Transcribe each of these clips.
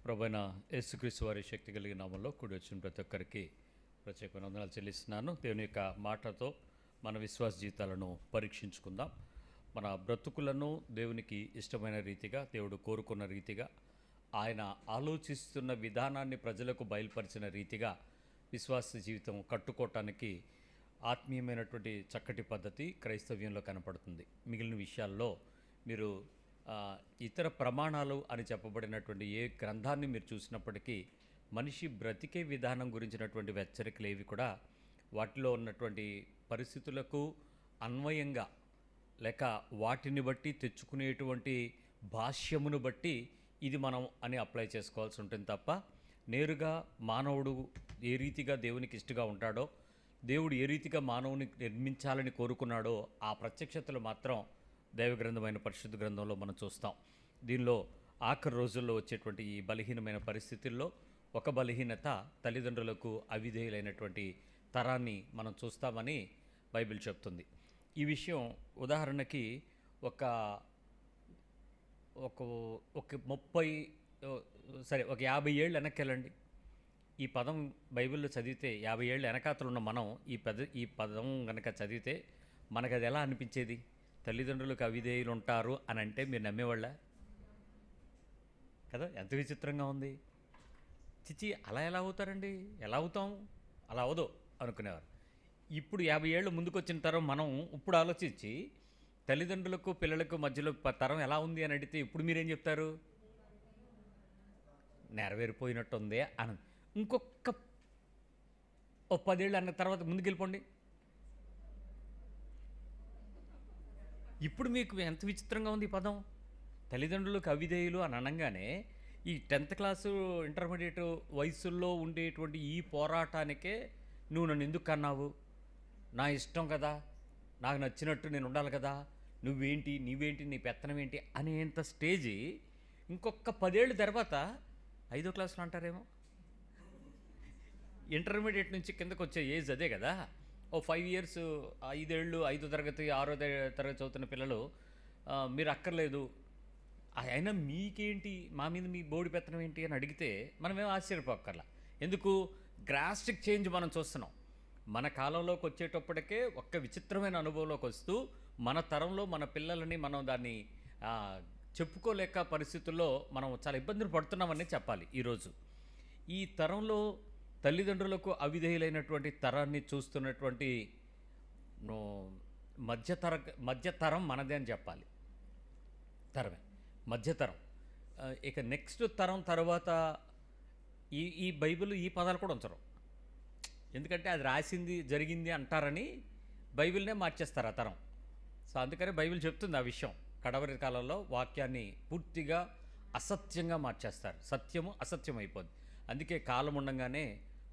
ప్రభువైన యేసుక్రీస్తు వారి శక్తి కలిగిన నామంలో కూడి వచ్చిన ప్రతి ఒక్కరికి ప్రత్యేకమైన వందనాలు చెల్లిస్తున్నాను. దేవుని యొక్క మాటతో మన విశ్వాస జీవితాలను పరీక్షించుకుందాం. మన బ్రతుకులను దేవునికి ఇష్టమైన రీతిగా, దేవుడు కోరుకున్న రీతిగా, ఆయన ఆలోచిస్తున్న విధానాన్ని ప్రజలకు బయలుపరిచిన రీతిగా విశ్వాస జీవితం కట్టుకోవటానికి ఆత్మీయమైనటువంటి చక్కటి పద్ధతి క్రైస్తవ్యంలో కనపడుతుంది. మిగిలిన విషయాల్లో మీరు ఇతర ప్రమాణాలు అని చెప్పబడినటువంటి ఏ గ్రంథాన్ని మీరు చూసినప్పటికీ మనిషి బ్రతికే విధానం గురించినటువంటి హెచ్చరికలు ఏవి కూడా వాటిలో ఉన్నటువంటి పరిస్థితులకు అన్వయంగా లేక వాటిని బట్టి తెచ్చుకునేటువంటి భాష్యమును బట్టి ఇది మనం అని అప్లై చేసుకోవాల్సి ఉంటుంది తప్ప నేరుగా మానవుడు ఏ రీతిగా దేవునికి ఇష్టగా ఉంటాడో, దేవుడు ఏ రీతిగా మానవుని నిర్మించాలని కోరుకున్నాడో ఆ ప్రత్యక్షతలు మాత్రం దైవగ్రంథమైన పరిశుద్ధ గ్రంథంలో మనం చూస్తాం. దీనిలో ఆఖరి రోజుల్లో వచ్చేటువంటి ఈ బలహీనమైన పరిస్థితుల్లో ఒక బలహీనత తల్లిదండ్రులకు అవిధేయులైనటువంటి తరాన్ని మనం చూస్తామని బైబిల్ చెప్తుంది. ఈ విషయం ఉదాహరణకి ఒక 50 ఏళ్ళు వెనక్కి వెళ్ళండి. ఈ పదం బైబిల్లో చదివితే 50 ఏళ్ళు వెనకాతలు ఉన్న మనం ఈ పదం కనుక చదివితే మనకు అది ఎలా అనిపించేది? తల్లిదండ్రులకు అవిధేయులు ఉంటారు అని అంటే మీరు నమ్మేవాళ్ళ కదా? ఎంత విచిత్రంగా ఉంది. చిచి, అలా ఎలా అవుతారండి? ఎలా అవుతాం? అలా అవదు అనుకునేవారు. ఇప్పుడు 50 ఏళ్ళు ముందుకు వచ్చిన తరం మనం ఇప్పుడు ఆలోచించి తల్లిదండ్రులకు పిల్లలకు మధ్యలో తరం ఎలా ఉంది అని అడిగితే ఇప్పుడు మీరేం చెప్తారు? నెరవేరిపోయినట్టుందే అని. ఇంకొక 10 ఏళ్ళు అన్న తర్వాత ముందుకెళ్ళిపోండి. ఇప్పుడు మీకు ఎంత విచిత్రంగా ఉంది ఈ పదం. తల్లిదండ్రులకు అవిధేయులు అని అనగానే ఈ 10th క్లాసు ఇంటర్మీడియట్ వయసుల్లో ఉండేటువంటి ఈ పోరాటానికే నువ్వు నన్ను ఎందుకు అన్నావు, నా ఇష్టం కదా, నాకు నచ్చినట్టు నేను ఉండాలి కదా, నువ్వేంటి, నీవేంటి, నీ పెత్తనం ఏంటి అనేంత స్టేజీ ఇంకొక 10 ఏళ్ళ తర్వాత 5వ క్లాసులో అంటారేమో. ఇంటర్మీడియట్ నుంచి కిందకు వచ్చే ఏజ్ అదే కదా. 5 ఇయర్స్, 5 ఏళ్ళు, 5వ తరగతి 6వ తరగతి చదువుతున్న పిల్లలు మీరు అక్కర్లేదు, అయినా మీకేంటి, మా మీద మీ బోడి పెత్తనం ఏంటి అని అడిగితే మనమేం ఆశ్చర్యపోక్కర్లా. ఎందుకు? గ్రాస్టిక్ చేంజ్ మనం చూస్తున్నాం. మన కాలంలోకి వచ్చేటప్పటికే ఒక్క విచిత్రమైన అనుభవంలోకి వస్తూ మన తరంలో మన పిల్లలని మనం దాన్ని చెప్పుకోలేక పరిస్థితుల్లో మనం చాలా ఇబ్బందులు పడుతున్నామని చెప్పాలి. ఈరోజు ఈ తరంలో తల్లిదండ్రులకు అవిధేయులైనటువంటి తరాన్ని చూస్తున్నటువంటి మధ్యతరం మనదే అని చెప్పాలి. తరమే మధ్యతరం. ఇక నెక్స్ట్ తరం తర్వాత ఈ బైబిల్ ఈ పదాలు కూడా ఉంచరు. ఎందుకంటే అది రాసింది జరిగింది అంటారని బైబిల్నే మార్చేస్తారు ఆ తరం. సో అందుకని బైబిల్ చెప్తుంది ఆ విషయం. కడవరి కాలంలో వాక్యాన్ని పూర్తిగా అసత్యంగా మార్చేస్తారు. సత్యము అసత్యం అయిపోద్ది. అందుకే కాలం ఉండగానే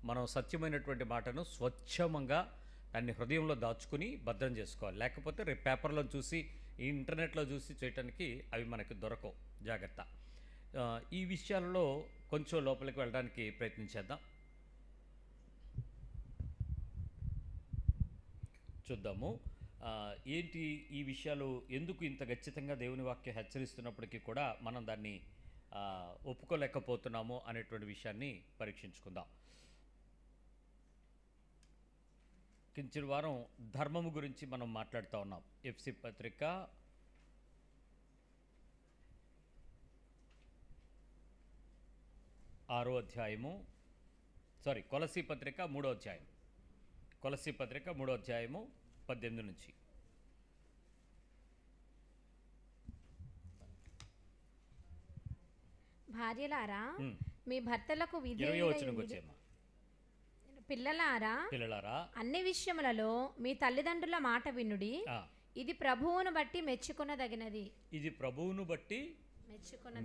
మనం సత్యమైనటువంటి మాటను స్వచ్ఛంగా దాన్ని హృదయంలో దాచుకుని భద్రం చేసుకోవాలి. లేకపోతే రేపు పేపర్లో చూసి ఈ ఇంటర్నెట్లో చూసి చేయటానికి అవి మనకి దొరకవు. జాగ్రత్త. ఈ విషయాలలో కొంచెం లోపలికి వెళ్ళడానికి ప్రయత్నించేద్దాం. చూద్దాము ఏంటి ఈ విషయాలు, ఎందుకు ఇంత ఖచ్చితంగా దేవుని వాక్యం హెచ్చరిస్తున్నప్పటికీ కూడా మనం దాన్ని ఒప్పుకోలేకపోతున్నాము అనేటువంటి విషయాన్ని పరీక్షించుకుందాం. కించిన వారం ధర్మము గురించి మనం మాట్లాడుతూ ఉన్నాం. ఎఫ్సి పత్రిక 6వ అధ్యాయము, కొలసీ పత్రిక 3వ అధ్యాయం, కొలసీ పత్రిక 3వ అధ్యాయము 18 నుంచి. భార్యలారా మీ భర్తలకు పిల్లలారా అన్ని విషయములలో మీ తల్లిదండ్రుల మాట వినుడి, ఇది ప్రభువును బట్టి మెచ్చుకొనదగినది. ఇది ప్రభువును బట్టి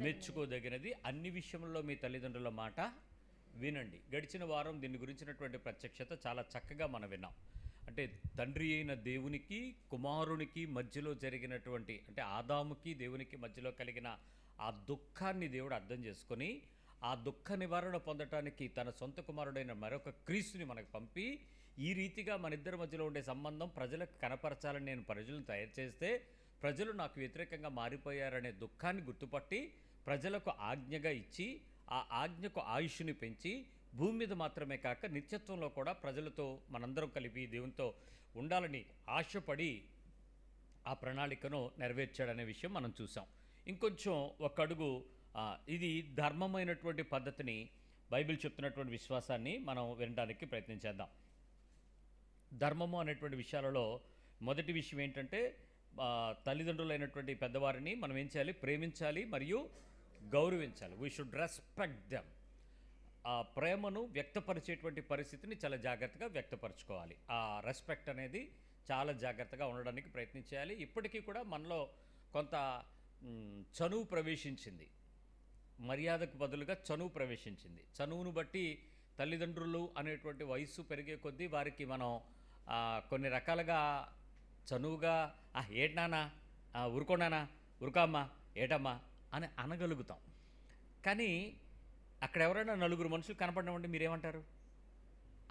మెచ్చుకోదగినది. అన్ని విషయములలో మీ తల్లిదండ్రుల మాట వినండి. గడిచిన వారం దీని గురించినటువంటి ప్రత్యక్షత చాలా చక్కగా మనం విన్నాం. అంటే తండ్రి అయిన దేవునికి కుమారునికి మధ్యలో జరిగినటువంటి, అంటే ఆదాముకి దేవునికి మధ్యలో కలిగిన ఆ దుఃఖాన్ని దేవుడు అర్థం చేసుకొని ఆ దుఃఖ నివారణ పొందటానికి తన సొంత కుమారుడైన మరొక క్రీస్తుని మనకు పంపి ఈ రీతిగా మన ఇద్దరి మధ్యలో ఉండే సంబంధం ప్రజలకు కనపరచాలని నేను ప్రజలను తయారు చేస్తే ప్రజలు నాకు వ్యతిరేకంగా మారిపోయారనే దుఃఖాన్ని గుర్తుపట్టి ప్రజలకు ఆజ్ఞగా ఇచ్చి ఆ ఆజ్ఞకు ఆయుష్ని పెంచి భూమి మీద మాత్రమే కాక నిత్యత్వంలో కూడా ప్రజలతో మనందరం కలిపి దేవునితో ఉండాలని ఆశపడి ఆ ప్రణాళికను నెరవేర్చాడనే విషయం మనం చూసాం. ఇంకొంచెం ఒక అడుగు ఇది ధర్మమైనటువంటి పద్ధతిని బైబిల్ చెప్తున్నటువంటి విశ్వాసాన్ని మనం వినడానికి ప్రయత్నం చేద్దాం. ధర్మము అనేటువంటి విషయాలలో మొదటి విషయం ఏంటంటే తల్లిదండ్రులైనటువంటి పెద్దవారిని మనం ఏం చేయాలి? ప్రేమించాలి మరియు గౌరవించాలి. We should respect them. ఆ ప్రేమను వ్యక్తపరిచేటువంటి పరిస్థితిని చాలా జాగ్రత్తగా వ్యక్తపరచుకోవాలి. ఆ రెస్పెక్ట్ అనేది చాలా జాగ్రత్తగా ఉండడానికి ప్రయత్నం చేయాలి. ఇప్పటికీ కూడా మనలో కొంత చనువు ప్రవేశించింది, మర్యాదకు బదులుగా చనువు ప్రవేశించింది. చనువును బట్టి తల్లిదండ్రులు అనేటువంటి వయస్సు పెరిగే కొద్దీ వారికి మనం కొన్ని రకాలుగా చనువుగా ఏటనానా, ఊరుకోనానా, ఉరుకామ్మా, ఏటమ్మా అని అనగలుగుతాం. కానీ అక్కడ ఎవరైనా నలుగురు మనుషులు కనపడినామంటే మీరేమంటారు?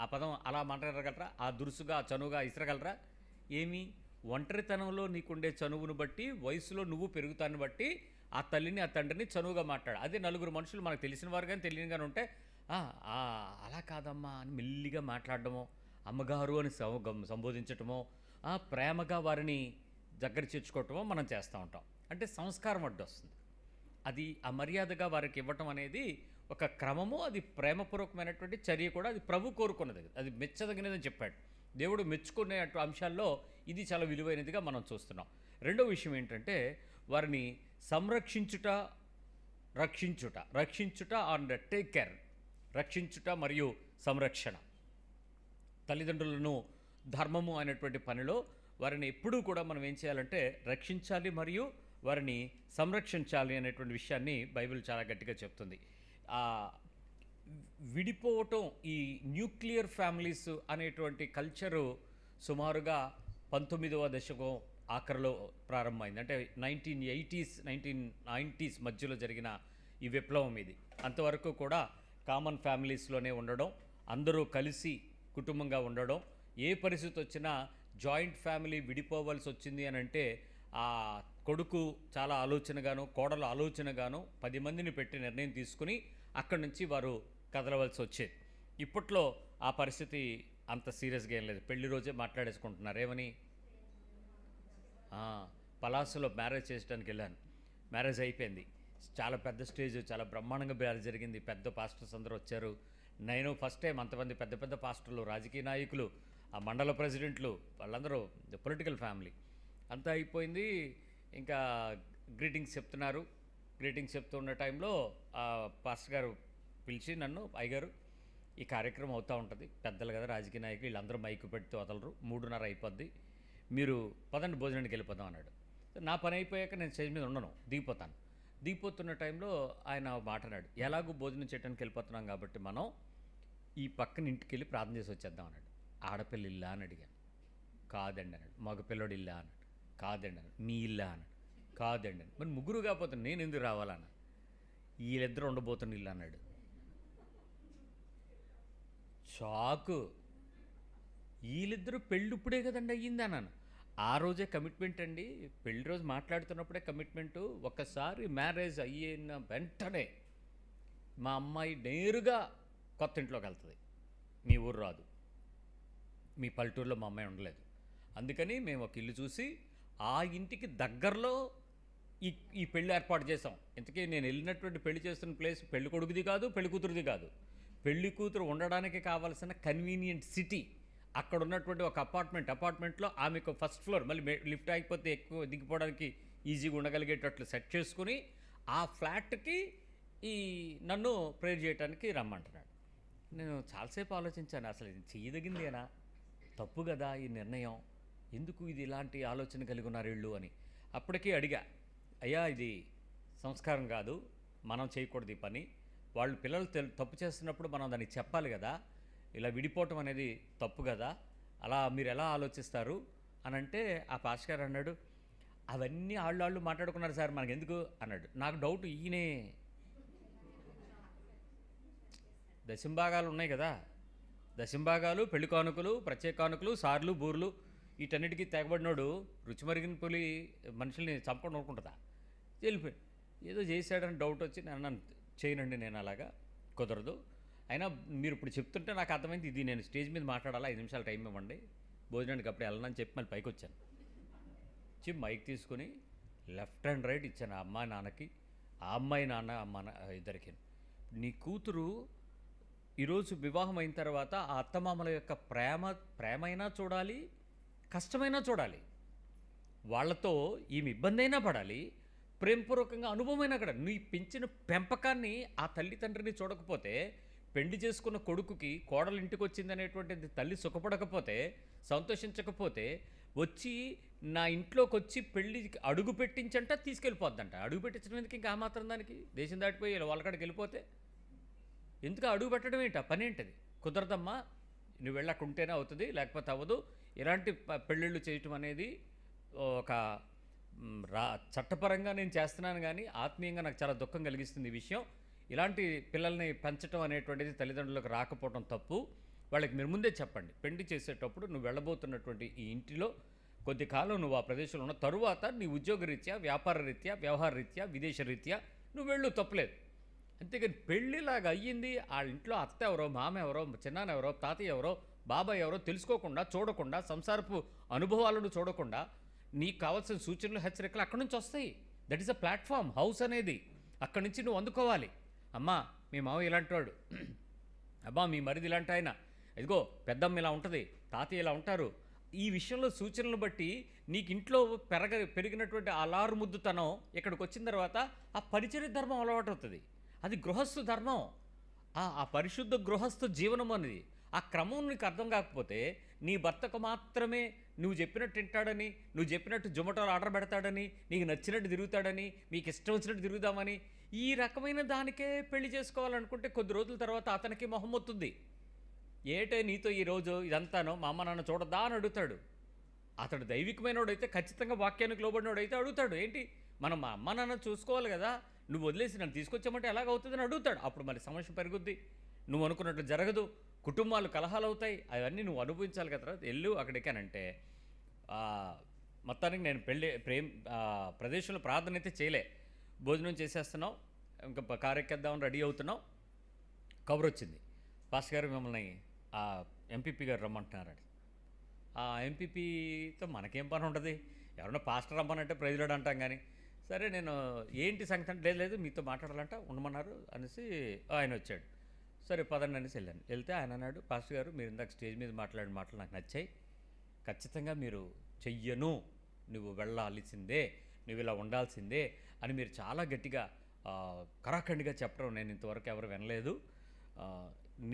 ఆ పదం అలా మాట్లాడగలరా? ఆ దురుసుగా చనువుగా ఇసరగలరా? ఏమి ఒంటరితనంలో నీకుండే చనువును బట్టి, వయసులో నువ్వు పెరుగుతాన్ని బట్టి ఆ తల్లిని ఆ తండ్రిని చనువుగా మాట్లాడు. అదే నలుగురు మనుషులు మనకు తెలిసిన వారు కానీ తెలియని కానీ ఉంటే అలా కాదమ్మా అని మెల్లిగా మాట్లాడడమో, అమ్మగారు అని సంబోధించటమో, ప్రేమగా వారిని దగ్గర చేర్చుకోవటమో మనం చేస్తూ ఉంటాం. అంటే సంస్కారం అడ్డొస్తుంది. అది ఆ మర్యాదగా వారికి ఇవ్వటం అనేది ఒక క్రమము, అది ప్రేమపూర్వకమైనటువంటి చర్య కూడా. అది ప్రభు కోరుకున్నది, అది మెచ్చదగినదని చెప్పాడు. దేవుడు మెచ్చుకునే అంశాల్లో ఇది చాలా విలువైనదిగా మనం చూస్తున్నాం. రెండో విషయం ఏంటంటే వారిని సంరక్షించుట, రక్షించుట అండ్ టేక్ కేర్. రక్షించుట మరియు సంరక్షణ. తల్లిదండ్రులను ధర్మము అనేటువంటి పనిలో వారిని ఎప్పుడూ కూడా మనం ఏం చేయాలంటే రక్షించాలి మరియు వారిని సంరక్షించాలి అనేటువంటి విషయాన్ని బైబిల్ చాలా గట్టిగా చెప్తుంది. విడిపోవటం, ఈ న్యూక్లియర్ ఫ్యామిలీస్ అనేటువంటి కల్చరు సుమారుగా 19వ దశకం ఆఖరిలో ప్రారంభమైంది. అంటే 1980s 1990s మధ్యలో జరిగిన ఈ విప్లవం ఇది. అంతవరకు కూడా కామన్ ఫ్యామిలీస్లోనే ఉండడం, అందరూ కలిసి కుటుంబంగా ఉండడం. ఏ పరిస్థితి వచ్చినా జాయింట్ ఫ్యామిలీ విడిపోవాల్సి వచ్చింది అని అంటే ఆ కొడుకు చాలా ఆలోచనగాను, కోడలు ఆలోచనగాను 10 మందిని పెట్టి నిర్ణయం తీసుకుని అక్కడి నుంచి వారు కదలవలసి వచ్చేది. ఇప్పట్లో ఆ పరిస్థితి అంత సీరియస్గా ఏం లేదు. పెళ్లి రోజే మాట్లాడేసుకుంటున్నారు. ఏమని? పలాసలో మ్యారేజ్ చేయడానికి వెళ్ళాను. మ్యారేజ్ అయిపోయింది. చాలా పెద్ద స్టేజ్, చాలా బ్రహ్మాండంగా మ్యారేజ్ జరిగింది. పెద్ద పాస్టర్స్ అందరూ వచ్చారు. నేను ఫస్ట్ టైం అంతమంది పెద్ద పెద్ద పాస్టర్లు, రాజకీయ నాయకులు, ఆ మండల ప్రెసిడెంట్లు, వాళ్ళందరూ పొలిటికల్ ఫ్యామిలీ అంతా అయిపోయింది. ఇంకా గ్రీటింగ్స్ చెప్తున్నారు. గ్రీటింగ్స్ చెప్తున్న టైంలో ఆ పాస్టర్ గారు పిలిచి నన్ను, అయ్యగారు ఈ కార్యక్రమం అవుతూ ఉంటుంది, పెద్దలు కదా రాజకీయ నాయకులు, వీళ్ళందరూ మైకు పెడితే వదలరు, 3:30 అయిపోద్ది, మీరు పదండి భోజనానికి వెళ్ళిపోదాం అన్నాడు. నా పని అయిపోయాక నేను స్టేజ్ మీద ఉండను, దిగిపోతాను. దిగిపోతున్న టైంలో ఆయన మాట్లాడాడు, ఎలాగూ భోజనం చేయడానికి వెళ్ళిపోతున్నాం కాబట్టి మనం ఈ పక్కన ఇంటికి వెళ్ళి ప్రార్థన చేసి వచ్చేద్దాం అన్నాడు. ఆడపిల్ల ఇల్లా అని అడిగాను. కాదండి అన్నాడు. మగపిల్లడు ఇల్లా అన్నాడు. కాదండి అన్నాడు. మీ ఇల్లా అన్నాడు. కాదండి అని. మరి ముగ్గురు కాకపోతే నేను ఎందుకు రావాలన్నా? వీళ్ళిద్దరు ఉండబోతున్న ఇల్లు అన్నాడు. షాకు. వీళ్ళిద్దరూ పెళ్ళి ఇప్పుడే కదండి అయ్యింది అన్నాను. ఆ రోజే కమిట్మెంట్ అండి, పెళ్లి రోజు మాట్లాడుతున్నప్పుడే కమిట్మెంటు. ఒక్కసారి మ్యారేజ్ అయిన వెంటనే మా అమ్మాయి నేరుగా కొత్త ఇంట్లోకి వెళ్తుంది, మీ ఊరు రాదు, మీ పల్లెటూరులో మా అమ్మాయి ఉండలేదు. అందుకని మేము ఒక ఇల్లు చూసి ఆ ఇంటికి దగ్గరలో ఈ పెళ్ళి ఏర్పాటు చేసాం. ఇంతకీ నేను వెళ్ళినటువంటి పెళ్లి చేస్తున్న ప్లేస్ పెళ్లి కొడుకుది కాదు, పెళ్లి కూతురుది కాదు, పెళ్లి కూతురు ఉండడానికి కావాల్సిన కన్వీనియంట్ సిటీ. అక్కడ ఉన్నటువంటి ఒక అపార్ట్మెంట్లో ఆమెకు ఫస్ట్ ఫ్లోర్, మళ్ళీ లిఫ్ట్ అయిపోతే ఎక్కువ దిగిపోవడానికి ఈజీగా ఉండగలిగేటట్లు సెట్ చేసుకుని ఆ ఫ్లాట్కి నన్ను ప్రేర్ చేయడానికి రమ్మంటున్నాడు. నేను చాలాసేపు ఆలోచించాను, అసలు ఇది చేయదగిందేనా, తప్పు కదా ఈ నిర్ణయం, ఎందుకు ఇది ఇలాంటి ఆలోచన కలిగి ఉన్నారు వీళ్ళు అని. అప్పటికీ అడిగా, అయ్యా ఇది సంస్కారం కాదు, మనం చేయకూడదు ఈ పని, వాళ్ళు పిల్లలు తప్పు చేస్తున్నప్పుడు మనం దానికి చెప్పాలి కదా, ఇలా విడిపోవటం అనేది తప్పు కదా, అలా మీరు ఎలా ఆలోచిస్తారు అని అంటే ఆ పాస్టర్ గారు అన్నాడు, అవన్నీ వాళ్ళు మాట్లాడుకున్నారు సార్, మనకు ఎందుకు అన్నాడు. నాకు డౌట్, ఈయనే దశంభాగాలు ఉన్నాయి కదా, దశంభాగాలు, పెళ్లి కానుకలు, ప్రత్యేక కానుకలు, సార్లు, బూర్లు, వీటన్నిటికీ తెగబడినోడు రుచి మరిగిన పులి మనుషుల్ని చంపడం అనుకుంటుందా? వెళ్ళిపోయి ఏదో చేశాడని డౌట్ వచ్చి నేను చేయనండి, నేను అలాగా కుదరదు. అయినా మీరు ఇప్పుడు చెప్తుంటే నాకు అర్థమైంది, ఇది నేను స్టేజ్ మీద మాట్లాడాలా, 5 నిమిషాలు టైం ఇవ్వండి, భోజనానికి అప్పుడు వెళ్ళనని చెప్పి మళ్ళీ పైకి వచ్చాను. వచ్చి మైక్ తీసుకుని లెఫ్ట్ అండ్ రైట్ ఇచ్చాను ఆ అమ్మాయి నాన్నకి, ఆ అమ్మాయి నాన్న ఇద్దరికి. నీ కూతురు ఈరోజు వివాహం అయిన తర్వాత ఆ అత్తమామల యొక్క ప్రేమైనా చూడాలి, కష్టమైనా చూడాలి, వాళ్ళతో ఈమె ఇబ్బంది అయినా పడాలి, ప్రేమపూర్వకంగా అనుభవమైనా కూడా. నీ పెంచిన పెంపకాన్ని ఆ తల్లిదండ్రిని చూడకపోతే, పెళ్లి చేసుకున్న కొడుకుకి కోడలు ఇంటికి వచ్చిందనేటువంటిది తల్లి సుఖపడకపోతే, సంతోషించకపోతే, వచ్చి నా ఇంట్లోకి వచ్చి పెళ్లి అడుగు పెట్టించంట తీసుకెళ్ళిపోద్దంట. అడుగు పెట్టించడం ఎందుకు ఇంకా ఆ మాత్రం దానికి? దేశం దాటిపోయి వాళ్ళకాడికి వెళ్ళిపోతే ఎందుకు అడుగు పెట్టడం ఏంటి? ఆ పని ఏంటది? కుదరదమ్మా, నువ్వు వెళ్ళక ఉంటేనే అవుతుంది, లేకపోతే అవ్వదు. ఇలాంటి పెళ్ళిళ్ళు చేయటం అనేది ఒక చట్టపరంగా నేను చేస్తున్నాను, కానీ ఆత్మీయంగా నాకు చాలా దుఃఖం కలిగిస్తుంది ఈ విషయం. ఇలాంటి పిల్లల్ని పెంచడం అనేటువంటిది తల్లిదండ్రులకు రాకపోవడం తప్పు. వాళ్ళకి మీరు ముందే చెప్పండి, పెళ్లి చేసేటప్పుడు నువ్వు వెళ్ళబోతున్నటువంటి ఈ ఇంటిలో కొద్ది కాలం నువ్వు ఆ ప్రదేశంలో ఉన్న తరువాత నీ ఉద్యోగరీత్యా, వ్యాపార రీత్యా, వ్యవహార రీత్యా, విదేశ రీత్యా నువ్వు వెళ్ళు, తప్పలేదు. అంతేగాని పెళ్ళిలాగా అయ్యింది, వాళ్ళ ఇంట్లో అత్త ఎవరో, మామ ఎవరో, చిన్నాన్న ఎవరో, తాతయ్య ఎవరో, బాబాయ్ ఎవరో తెలుసుకోకుండా, చూడకుండా, సంసారపు అనుభవాలను చూడకుండా నీకు కావాల్సిన సూచనలు, హెచ్చరికలు అక్కడి నుంచి వస్తాయి. That is a platform, house అనేది. అక్కడి నుంచి నువ్వు అందుకోవాలి. అమ్మా మీ మామ ఇలాంటి వాడు, అబ్బా మీ మరిది ఇలాంటి ఆయన, ఇదిగో పెద్దమ్మ ఇలా ఉంటుంది, తాతయ్య ఇలా ఉంటారు. ఈ విషయంలో సూచనలు బట్టి నీకు ఇంట్లో పెరిగినటువంటి అలారు ముద్దుతనం ఇక్కడికి వచ్చిన తర్వాత ఆ పరిచర్య ధర్మం అలవాటు అవుతుంది. అది గృహస్థు ధర్మం, ఆ పరిశుద్ధ గృహస్థు జీవనం అనేది. ఆ క్రమం నీకు అర్థం కాకపోతే, నీ భర్తకు మాత్రమే నువ్వు చెప్పినట్టు తింటాడని, నువ్వు చెప్పినట్టు జొమాటోలో ఆర్డర్ పెడతాడని, నీకు నచ్చినట్టు తిరుగుతాడని, మీకు ఇష్టం వచ్చినట్టు తిరుగుదామని, ఈ రకమైన దానికే పెళ్లి చేసుకోవాలనుకుంటే కొద్ది రోజుల తర్వాత అతనికి మొహం వస్తుంది. ఏటే నీతో ఈరోజు ఇదంతానో మా అమ్మ నాన్న చూడదా అని అడుగుతాడు. అతడు దైవికమైనోడైతే, ఖచ్చితంగా వాక్యానికి లోబడినోడైతే అడుగుతాడు, ఏంటి మనం మా అమ్మ నాన్న చూసుకోవాలి కదా, నువ్వు వదిలేసి నన్ను తీసుకొచ్చామంటే ఎలాగవుతుందని అడుగుతాడు. అప్పుడు మరి సమస్య పెరుగుద్ది, నువ్వు అనుకున్నట్లు జరగదు, కుటుంబాలు కలహాలు అవుతాయి, అవన్నీ నువ్వు అనుభవించాలి కదా. వెళ్ళు అక్కడికేనంటే మొత్తానికి నేను ప్రదేశంలో ప్రార్థన అయితే చేయలే, భోజనం చేసేస్తున్నాం, ఇంకా కారు ఎక్కేద్దామని రెడీ అవుతున్నాం. కబురు వచ్చింది, పాస్టర్ గారు మిమ్మల్ని ఆ ఎంపీపీ గారు రమ్మంటున్నారని. ఆ ఎంపీపీతో మనకేం పని ఉంటుంది, ఎవరన్నా పాస్టర్ రమ్మనంటే ప్రైజ్లాడు అంటాం. కానీ సరే నేను ఏంటి సంగతి అంటే, లేదు మీతో మాట్లాడాలంట, ఉండమన్నారు అనేసి ఆయన వచ్చాడు. సరే పదండి అనేసి వెళ్ళాను. వెళ్తే ఆయన అన్నాడు, పాస్టర్ గారు మీరు ఇందాక స్టేజ్ మీద మాట్లాడిన మాటలు నాకు నచ్చాయి, ఖచ్చితంగా మీరు చెయ్యను, నువ్వు వెళ్ళాల్సిందే, నువ్వు ఇలా ఉండాల్సిందే అని మీరు చాలా గట్టిగా కరాఖండిగా చెప్పడం నేను ఇంతవరకు ఎవరు వినలేదు.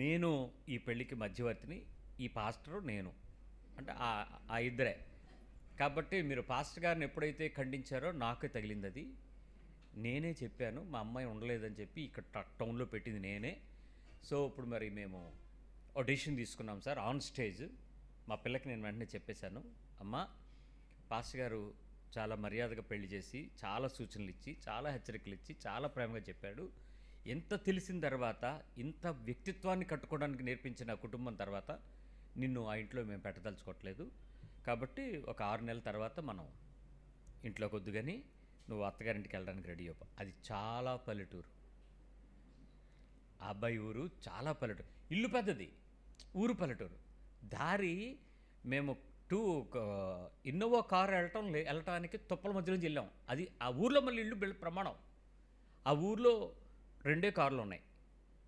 నేను ఈ పెళ్ళికి మధ్యవర్తిని, ఈ పాస్టరు నేను, అంటే ఆ ఇద్దరే. కాబట్టి మీరు పాస్టర్ గారిని ఎప్పుడైతే ఖండించారో నాకే తగిలింది అది. నేనే చెప్పాను, మా అమ్మాయి ఉండలేదని చెప్పి ఇక్కడ టౌన్లో పెట్టింది నేనే. సో ఇప్పుడు మరి మేము ఒక డెసిషన్ తీసుకున్నాం సార్ ఆన్ స్టేజ్. మా పిల్లకి నేను వెంటనే చెప్పేశాను, అమ్మ పాస్టర్ గారు చాలా మర్యాదగా పెళ్లి చేసి, చాలా సూచనలు ఇచ్చి, చాలా హెచ్చరికలు ఇచ్చి, చాలా ప్రేమగా చెప్పాడు. ఎంత తెలిసిన తర్వాత, ఇంత వ్యక్తిత్వాన్ని కట్టుకోవడానికి నేర్పించిన కుటుంబం తర్వాత నిన్ను ఆ ఇంట్లో మేము పెట్టదలుచుకోవట్లేదు. కాబట్టి ఒక 6 నెలల తర్వాత మనం ఇంట్లోకి వద్దు, కానీ నువ్వు అత్తగారింటికి వెళ్ళడానికి రెడీ అవ్వ. అది చాలా పల్లెటూరు, ఆ అబ్బాయి ఊరు చాలా పల్లెటూరు, ఇల్లు పెద్దది, ఊరు పల్లెటూరు. దారి మేము ఇన్నోవా కారు వెళ్ళటానికి తుప్పల మధ్యలోంచి వెళ్ళాం. అది ఆ ఊర్లో మళ్ళీ ఇల్లు ప్రమాణం. ఆ ఊర్లో 2 కార్లు ఉన్నాయి,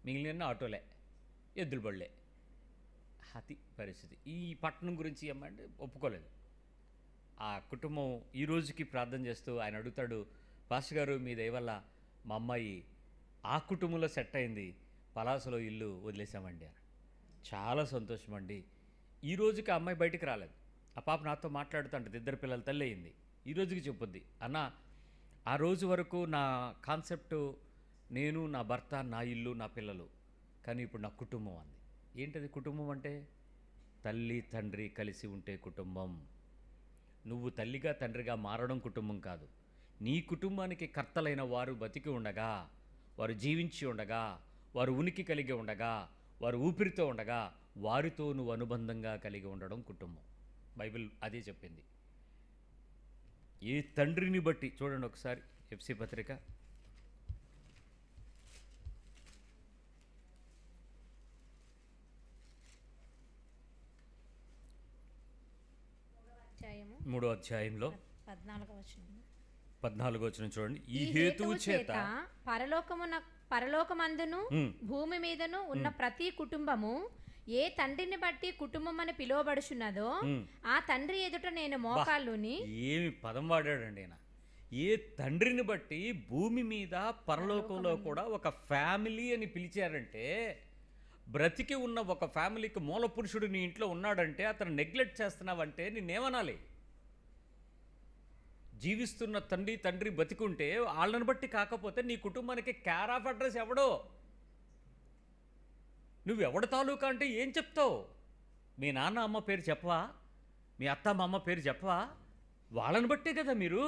మిగిలిన ఆటోలే, ఎద్దుల బళ్ళే. అది పరిస్థితి. ఈ పట్టణం గురించి ఏమంటే ఒప్పుకోలేదు. ఆ కుటుంబం ఈ రోజుకి ప్రార్థన చేస్తూ ఆయన అడుగుతాడు, పాస్టర్ గారు మీ దయ వల్ల మా అమ్మాయి ఆ కుటుంబంలో సెట్ అయింది, పలాసలో ఇల్లు వదిలేసామండి అని. చాలా సంతోషం అండి. ఈ రోజుకి ఆ అమ్మాయి బయటికి రాలేదు. ఆ పాప నాతో మాట్లాడుతుంటుంది, 2 పిల్లల తల్లి అయింది. ఈ రోజుకి చెప్పుద్ది, అన్న ఆ రోజు వరకు నా కాన్సెప్టు నేను, నా భర్త, నా ఇల్లు, నా పిల్లలు, కానీ ఇప్పుడు నా కుటుంబం అంది. ఏంటది కుటుంబం అంటే? తల్లి తండ్రి కలిసి ఉంటే కుటుంబం. నువ్వు తల్లిగా తండ్రిగా మారడం కుటుంబం కాదు. నీ కుటుంబానికి కర్తలైన వారు బతికి ఉండగా, వారు జీవించి ఉండగా, వారు ఉనికి కలిగి ఉండగా, వారు ఊపిరితో ఉండగా, వారితో నువ్వు అనుబంధంగా కలిగి ఉండడం కుటుంబం. బైబిల్ అదే చెప్పింది. ఏ తండ్రిని బట్టి చూడండి ఒకసారి ఎఫ్సి పత్రిక 3వ అధ్యాయంలో 14వ వచనం. 14వ వచనం చూడండి. ఈ ఈ హేతువు చేత పరలోకమందును భూమి మీదను ఉన్న ప్రతి కుటుంబము ఏ తండ్రిని బట్టి కుటుంబం అని పిలువబడుచున్నదో ఆ తండ్రి ఎదుట నేను మోకాళ్ళుని. ఏమి పదం వాడాడండి ఆయన. ఏ తండ్రిని బట్టి భూమి మీద పరలోకంలో కూడా ఒక ఫ్యామిలీ అని పిలిచారంటే, బ్రతికి ఉన్న ఒక ఫ్యామిలీకి మూల పురుషుడు నీ ఇంట్లో ఉన్నాడంటే అతను నెగ్లెక్ట్ చేస్తున్నావంటే నిన్నేమనాలి? జీవిస్తున్న తండ్రి బతికుంటే వాళ్ళని బట్టి కాకపోతే నీ కుటుంబానికి కేర్ ఆఫ్ అడ్రస్ ఎవడో? నువ్వెవడ తాలూకా అంటే ఏం చెప్తావు? మీ నాన్న అమ్మ పేరు చెప్పవా? మీ అత్త అమ్మ పేరు చెప్పవా? వాళ్ళని బట్టే కదా మీరు.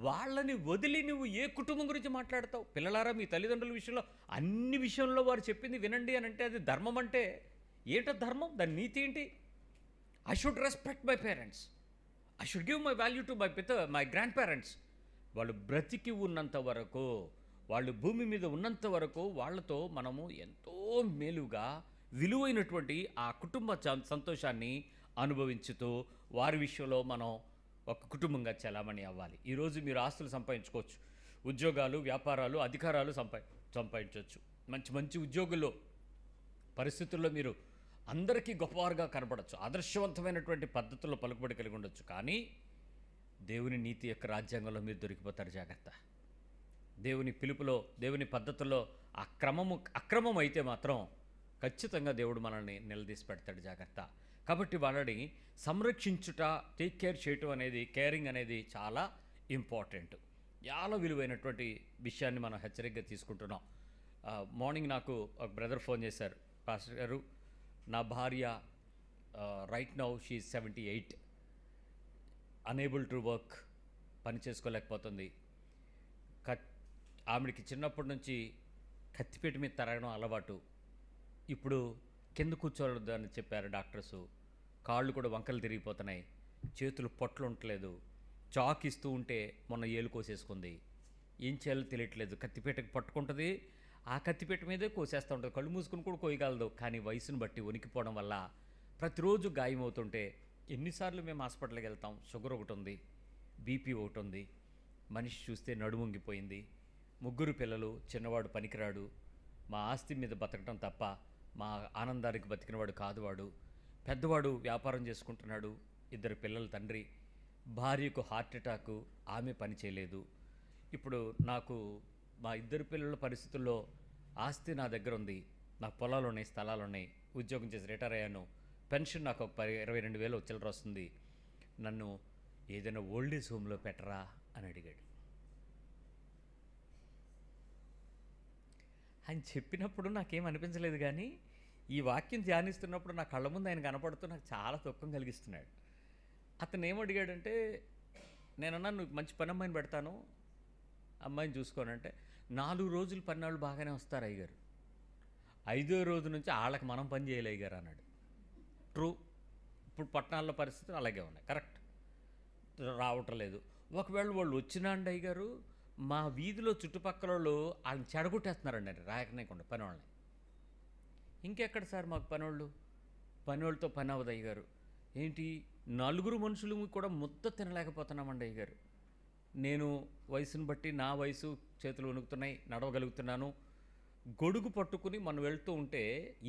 వాళ్ళని వదిలి నువ్వు ఏ కుటుంబం గురించి మాట్లాడతావు? పిల్లలారా, మీ తల్లిదండ్రుల విషయంలో అన్ని విషయంలో వారు చెప్పింది వినండి అని అంటే అది ధర్మం అంటే ఏంటో ధర్మం? దాని నీతి ఏంటి? I should respect my parents. I should give my value to my grand parents. వాళ్ళు బ్రతికి ఉన్నంత వరకు, వాళ్ళు భూమి మీద ఉన్నంత వరకు వాళ్ళతో మనము ఎంతో మేలుగా విలువైనటువంటి ఆ కుటుంబ సంతోషాన్ని అనుభవించుతూ వారి విషయంలో మనం ఒక కుటుంబంగా చలామణి అవ్వాలి. ఈరోజు మీరు ఆస్తులు సంపాదించుకోవచ్చు, ఉద్యోగాలు, వ్యాపారాలు, అధికారాలు సంపాదించవచ్చు. మంచి మంచి ఉద్యోగుల్లో పరిస్థితుల్లో మీరు అందరికీ గొప్పవారుగా కనపడవచ్చు, ఆదర్శవంతమైనటువంటి పద్ధతుల్లో పలుకుబడి కలిగి ఉండొచ్చు. కానీ దేవుని నీతి యొక్క రాజ్యాంగంలో మీరు దొరికిపోతారు. జాగ్రత్త. దేవుని పిలుపులో, దేవుని పద్ధతుల్లో అక్రమం అయితే మాత్రం ఖచ్చితంగా దేవుడు మనల్ని నిలదీసి పెడతాడు. జాగ్రత్త. కాబట్టి వాళ్ళని సంరక్షించుట, టేక్ కేర్ చేయటం అనేది, కేరింగ్ అనేది చాలా ఇంపార్టెంట్. చాలా విలువైనటువంటి విషయాన్ని మనం హెచ్చరికగా తీసుకుంటున్నాం. మార్నింగ్ నాకు ఒక బ్రదర్ ఫోన్ చేశారు. పాస్టర్ గారు, నా భార్య right now she 78, unable to work, పని చేసుకోలేకపోతుంది. ఆవిడికి చిన్నప్పటి నుంచి కత్తిపేట మీద తరగడం అలవాటు. ఇప్పుడు కింద కూర్చోవద్దు అని చెప్పారు డాక్టర్సు. కాళ్ళు కూడా వంకలు తిరిగిపోతున్నాయి, చేతులు పొట్లు ఉండట్లేదు, చాక్ ఇస్తూ ఉంటే మొన్న ఏలు కోసేసుకుంది. ఏం చేయాలో తెలియట్లేదు. కత్తిపేటకి పట్టుకుంటుంది, ఆ కత్తిపేట మీదే కోసేస్తూ ఉంటుంది. కళ్ళు మూసుకుని కూడా కోయగలదు. కానీ వయసును బట్టి వణికిపోవడం వల్ల ప్రతిరోజు గాయమవుతుంటే ఎన్నిసార్లు మేము హాస్పిటల్కి వెళ్తాం. షుగర్ ఒకటి ఉంది, బీపీ ఒకటి ఉంది, మనిషి చూస్తే నడుముంగిపోయింది, 3 పిల్లలు, చిన్నవాడు పనికిరాడు, మా ఆస్తి మీద బతకడం తప్ప మా ఆనందానికి బతికినవాడు కాదు వాడు, పెద్దవాడు వ్యాపారం చేసుకుంటున్నాడు, 2 పిల్లల తండ్రి, భార్యకు హార్ట్ అటాకు, ఆమె పని చేయలేదు. ఇప్పుడు నాకు మా 2 పిల్లల పరిస్థితుల్లో ఆస్తి నా దగ్గర ఉంది, నాకు పొలాలు ఉన్నాయి, స్థలాలు ఉన్నాయి, ఉద్యోగం చేసి రిటైర్ అయ్యాను, పెన్షన్ నాకు ఒక 22,000 చిల్లర వస్తుంది, నన్ను ఏదైనా ఓల్డేజ్ హోమ్లో పెట్టరా అని అడిగాడు. ఆయన చెప్పినప్పుడు నాకేం అనిపించలేదు. కానీ ఈ వాక్యం ధ్యానిస్తున్నప్పుడు నా కళ్ళ ముందు ఆయన కనపడుతూ నాకు చాలా దుఃఖం కలిగిస్తున్నాడు. అతను ఏమడిగాడంటే, నేనన్నా నువ్వు మంచి పని అమ్మాయిని పెడతాను, అమ్మాయిని చూసుకోనంటే, 4 రోజులు పన్నాళ్ళు బాగానే వస్తారు అయ్యగారు, 5వ రోజు నుంచి వాళ్ళకి మనం పని చేయాలి అయ్యగారు అన్నాడు. ట్రూ. ఇప్పుడు పట్టణాల్లో పరిస్థితులు అలాగే ఉన్నాయి. కరెక్ట్, రావటం లేదు. ఒకవేళ వాళ్ళు వచ్చినా అండి అయ్యగారు, మా వీధిలో చుట్టుపక్కల వాళ్ళు వాళ్ళని చెడగొట్టేస్తున్నారండి అండి, రాయకనేకుండా పని వాళ్ళని. ఇంకెక్కడ సార్ మాకు పనివాళ్ళతో పని అవ్వదు అయ్యగారు. ఏంటి, 4 మనుషులు కూడా ముద్ద తినలేకపోతున్నామండి అయ్యగారు. నేను వయసును బట్టి నా వయసు, చేతులు వణుకుతున్నాయి, నడవగలుగుతున్నాను. గొడుగు పట్టుకుని మనం వెళ్తూ ఉంటే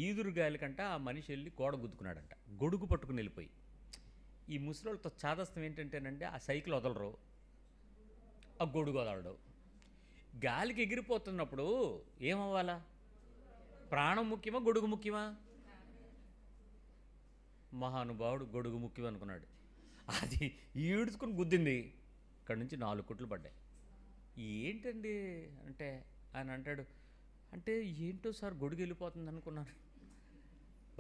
ఈదురుగాయల కంట ఆ మనిషి వెళ్ళి గోడ గుద్దుకున్నాడంట, గొడుగు పట్టుకుని వెళ్ళిపోయి. ఈ ముసలితో చాదస్తం ఏంటంటేనండి, ఆ సైకిల్ వదలరు, ఆ గొడుగు వదలడు. గాలికి ఎగిరిపోతున్నప్పుడు ఏమవ్వాలా? ప్రాణం ముఖ్యమా, గొడుగు ముఖ్యమా? మహానుభావుడు గొడుగు ముఖ్యం అనుకున్నాడు. అది ఈడ్చుకుని గుద్దింది, ఇక్కడి నుంచి 4 కుట్లు పడ్డాయి. ఏంటండి అంటే ఆయన అంటాడు, అంటే ఏంటో సార్ గొడుగు వెళ్ళిపోతుంది అనుకున్నాను.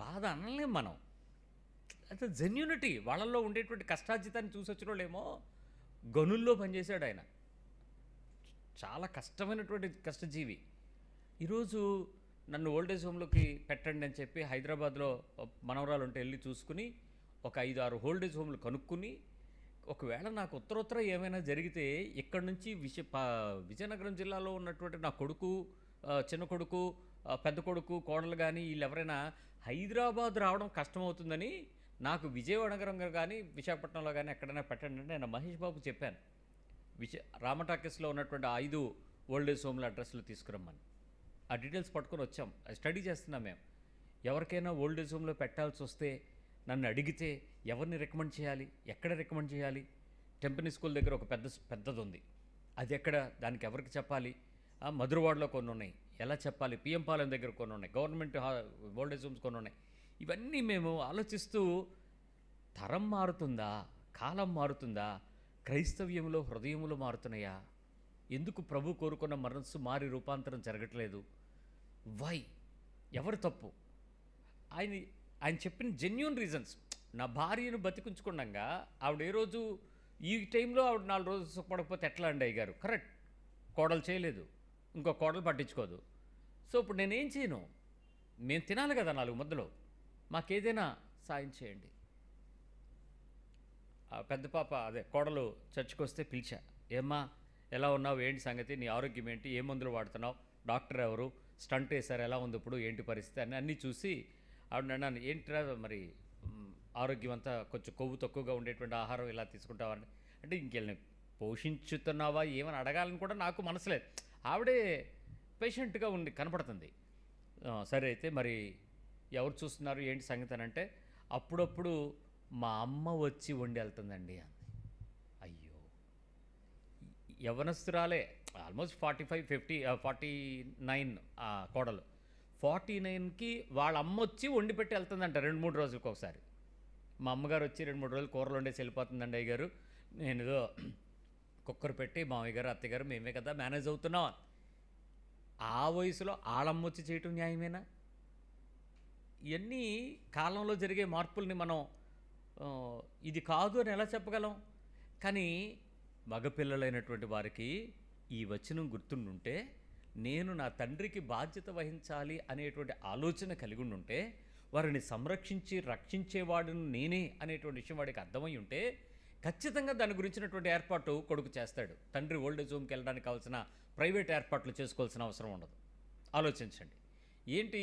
బాధ అనలేం మనం, అంటే జెన్యూనిటీ. వాళ్ళల్లో ఉండేటువంటి కష్టార్జితాన్ని చూసి వచ్చిన వాళ్ళేమో గనుల్లో పనిచేశాడు ఆయన, చాలా కష్టమైనటువంటి కష్టజీవి. ఈరోజు నన్ను ఓల్డేజ్ హోమ్లోకి పెట్టండి అని చెప్పి హైదరాబాద్లో మనవరాలు ఉంటే వెళ్ళి చూసుకుని ఒక 5-6 ఓల్డేజ్ హోమ్లు కనుక్కుని, ఒకవేళ నాకు ఉత్తరోత్తర ఏమైనా జరిగితే ఇక్కడ నుంచి విజయనగరం జిల్లాలో ఉన్నటువంటి నా కొడుకు, చిన్న కొడుకు, పెద్ద కొడుకు, కోడలు కానీ వీళ్ళు ఎవరైనా హైదరాబాద్ రావడం కష్టమవుతుందని నాకు విజయనగరంలో కానీ విశాఖపట్నంలో కానీ ఎక్కడైనా పెట్టండి అంటే నేను మహేష్ బాబుకి చెప్పాను. రామటాకీస్లో ఉన్నటువంటి 5 ఓల్డ్ ఏజ్ హోమ్ల అడ్రస్లు తీసుకురమ్మని. ఆ డీటెయిల్స్ పట్టుకొని వచ్చాం. అది స్టడీ చేస్తున్నాం మేము. ఎవరికైనా ఓల్డ్ ఏజ్ హోమ్లో పెట్టాల్సి వస్తే నన్ను అడిగితే ఎవరిని రికమెండ్ చేయాలి, ఎక్కడ రికమెండ్ చేయాలి? టెంపనీ స్కూల్ దగ్గర ఒక పెద్దది ఉంది, అది ఎక్కడ, దానికి ఎవరికి చెప్పాలి? మధురవాడలో కొన్ని ఉన్నాయి, ఎలా చెప్పాలి? పిఎం పాలెం దగ్గర కొన్ని ఉన్నాయి, గవర్నమెంట్ ఓల్డ్ ఏజ్ హోమ్స్ కొన్ని ఉన్నాయి. ఇవన్నీ మేము ఆలోచిస్తూ తరం మారుతుందా, కాలం మారుతుందా, క్రైస్తవ్యంలో హృదయములు మారుతున్నాయా, ఎందుకు ప్రభు కోరుకున్న మనస్సు మారి రూపాంతరం జరగట్లేదు? వై? ఎవరు తప్పు? ఆయన చెప్పిన జెన్యూన్ రీజన్స్. నా భార్యను బతికించుకున్నాగా ఆవిడ ఏ రోజు ఈ టైంలో ఆవిడ 4 రోజులు సుఖపడకపోతే ఎట్లా అండి అయ్యగారు? కరెక్ట్. కోడలు చేయలేదు, ఇంకో కోడలు పట్టించుకోదు. సో ఇప్పుడు నేనేం చేయను? మేము తినాలి కదా 4 ముద్దలు, మాకేదైనా సాయం చేయండి. ఆ పెద్ద పాప అదే కోడలు చర్చికి వస్తే పిలిచా, ఏమ్మా ఎలా ఉన్నావు, ఏంటి సంగతి, నీ ఆరోగ్యం ఏంటి, ఏ మందులు వాడుతున్నావు, డాక్టర్ ఎవరు, స్టంట్ వేశారు, ఎలా ఉంది ఇప్పుడు, ఏంటి పరిస్థితి అని అన్నీ చూసి ఆవిడ అన్నాను, ఏంటిరా మరి ఆరోగ్యం అంతా కొంచెం కొవ్వు తక్కువగా ఉండేటువంటి ఆహారం ఇలా తీసుకుంటావని అంటే ఇంకెళ్ళి పోషించుతున్నావా ఏమని అడగాలని కూడా నాకు మనసులేదు. ఆవిడే పేషెంట్గా ఉండి కనపడుతుంది. సరే అయితే మరి ఎవరు చూస్తున్నారు ఏంటి సంగతి అని అంటే అప్పుడప్పుడు మా అమ్మ వచ్చి వండి వెళ్తుందండి అంది. అయ్యో, యవ్వనస్తురాలే, ఆల్మోస్ట్ 49 కోడలు 49కి వాళ్ళ అమ్మ వచ్చి వండి పెట్టి వెళ్తుందంట 2-3 రోజులకు ఒకసారి. మా అమ్మగారు వచ్చి 2-3 రోజులు కూరలు వండేసి వెళ్ళిపోతుందండి అయ్యగారు, నేను ఏదో కుక్కర్ పెట్టి మామయ్య గారు అత్తయ్య గారు మేమే కదా మేనేజ్ అవుతున్నాం. ఆ వయసులో ఆళ్ళమ్మ వచ్చి చేయటం న్యాయమేనా? ఇవన్నీ కాలంలో జరిగే మార్పుల్ని మనం ఇది కాదు అని ఎలా చెప్పగలం? కానీ మగపిల్లలైనటువంటి వారికి ఈ వచనం గుర్తుండుంటే, నేను నా తండ్రికి బాధ్యత వహించాలి అనేటువంటి ఆలోచన కలిగి ఉంటే, వారిని సంరక్షించి రక్షించేవాడును నేనే అనేటువంటి విషయం వాడికి అర్థమై ఉంటే ఖచ్చితంగా దాని గురించినటువంటి ఏర్పాటు కొడుకు చేస్తాడు. తండ్రి ఓల్డ్ ఏజ్ హోమ్కి వెళ్ళడానికి కావాల్సిన ప్రైవేట్ ఏర్పాట్లు చేసుకోవాల్సిన అవసరం ఉండదు. ఆలోచించండి, ఏంటి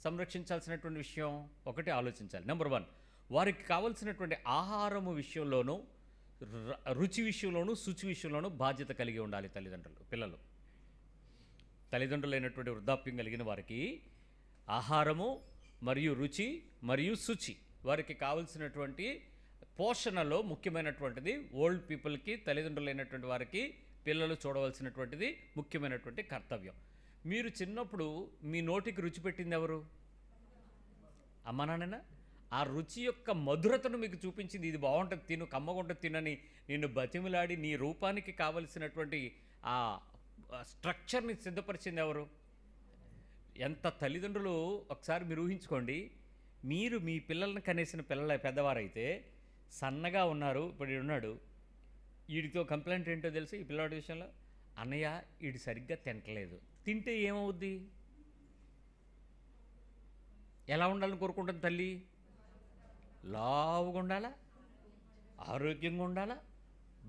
సంరక్షించాల్సినటువంటి విషయం? ఒకటి ఆలోచించాలి. నెంబర్ 1, వారికి కావాల్సినటువంటి ఆహారము విషయంలోనూ రుచి విషయంలోనూ శుచి విషయంలోనూ బాధ్యత కలిగి ఉండాలి పిల్లలు. తల్లిదండ్రులైనటువంటి వృద్ధాప్యం కలిగిన వారికి ఆహారము మరియు రుచి మరియు శుచి, వారికి కావలసినటువంటి పోషణలో ముఖ్యమైనటువంటిది ఓల్డ్ పీపుల్కి, తల్లిదండ్రులైనటువంటి వారికి పిల్లలు చూడవలసినటువంటిది ముఖ్యమైనటువంటి కర్తవ్యం. మీరు చిన్నప్పుడు మీ నోటికి రుచి పెట్టింది ఎవరు? అమ్మ నాన్ననా? ఆ రుచి యొక్క మధురతను మీకు చూపించింది, ఇది బాగుంటుంది తిను, కమ్మగుంటుంది తినని నిన్ను బతిమిలాడి నీ రూపానికి కావలసినటువంటి ఆ స్ట్రక్చర్ని సిద్ధపరిచింది ఎవరు? ఎంత తల్లిదండ్రులు ఒకసారి మీరు ఊహించుకోండి. మీరు మీ పిల్లల్ని కనేసిన పెద్దవారైతే సన్నగా ఉన్నారు, ఇప్పుడు ఉన్నాడు, వీడితో కంప్లైంట్ ఏంటో తెలుసు ఈ పిల్లవాడి విషయంలో, అన్నయ్య వీడు సరిగ్గా తింటలేదు. తింటే ఏమవుద్ది? ఎలా ఉండాలని కోరుకుంటుంది తల్లి? లావుగా ఉండాలా, ఆరోగ్యంగా ఉండాలా,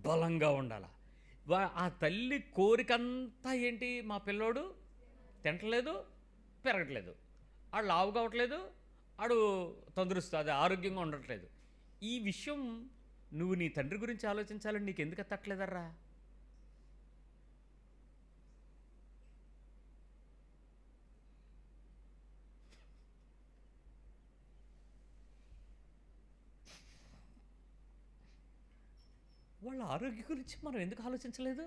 బలంగా ఉండాలా. ఆ తల్లి కోరికంతా ఏంటి? మా పిల్లోడు తింటలేదు, పెరగట్లేదు, ఆడు లావు కావట్లేదు, ఆడు తొందరస్తుంది, అది ఆరోగ్యంగా ఉండట్లేదు. ఈ విషయం నువ్వు నీ తండ్రి గురించి ఆలోచించాలని నీకు ఎందుకు తట్టలేదర్రా? వాళ్ళ ఆరోగ్యం గురించి మనం ఎందుకు ఆలోచించలేదు?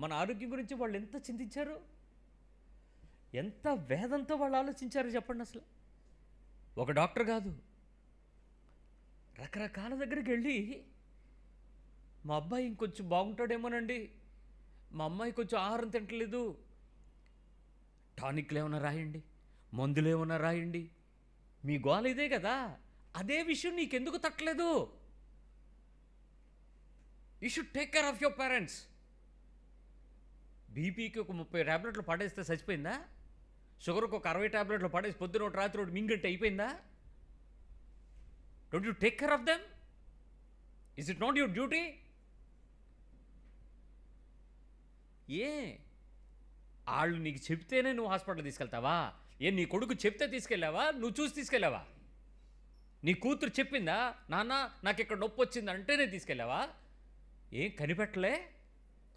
మన ఆరోగ్యం గురించి వాళ్ళు ఎంత చింతించారు, ఎంత వేదంతో వాళ్ళు ఆలోచించారు చెప్పండి. అసలు ఒక డాక్టర్ కాదు, రకరకాల దగ్గరికి వెళ్ళి మా అబ్బాయి ఇంకొంచెం బాగుంటాడేమోనండి, మా అమ్మాయి కొంచెం ఆహారం తింటలేదు, టానిక్లు ఏమైనా రాయండి, మందులు ఏమైనా రాయండి, మీ గోల ఇదే కదా. అదే విషయం నీకెందుకు తట్టలేదు? You should take care of your parents. బీపీకి ఒక 30 ట్యాబ్లెట్లు పడేస్తే చచ్చిపోయిందా? షుగర్కి ఒక 60 ట్యాబ్లెట్లు పడేసి పొద్దున ఒకటి రాత్రి ఒకటి మింగట్టి అయిపోయిందా? Don't you take care of them? Is it not your duty? వాళ్ళు నీకు చెప్తేనే నువ్వు హాస్పిటల్ తీసుకెళ్తావా? నీ కొడుకు చెప్తే తీసుకెళ్ళావా? నువ్వు చూసి తీసుకెళ్ళావా? నీ కూతురు చెప్పిందా, నాన్న నాకు ఇక్కడ నొప్పి వచ్చింది అంటేనే తీసుకెళ్ళావా? ఏం కనిపెట్టలే?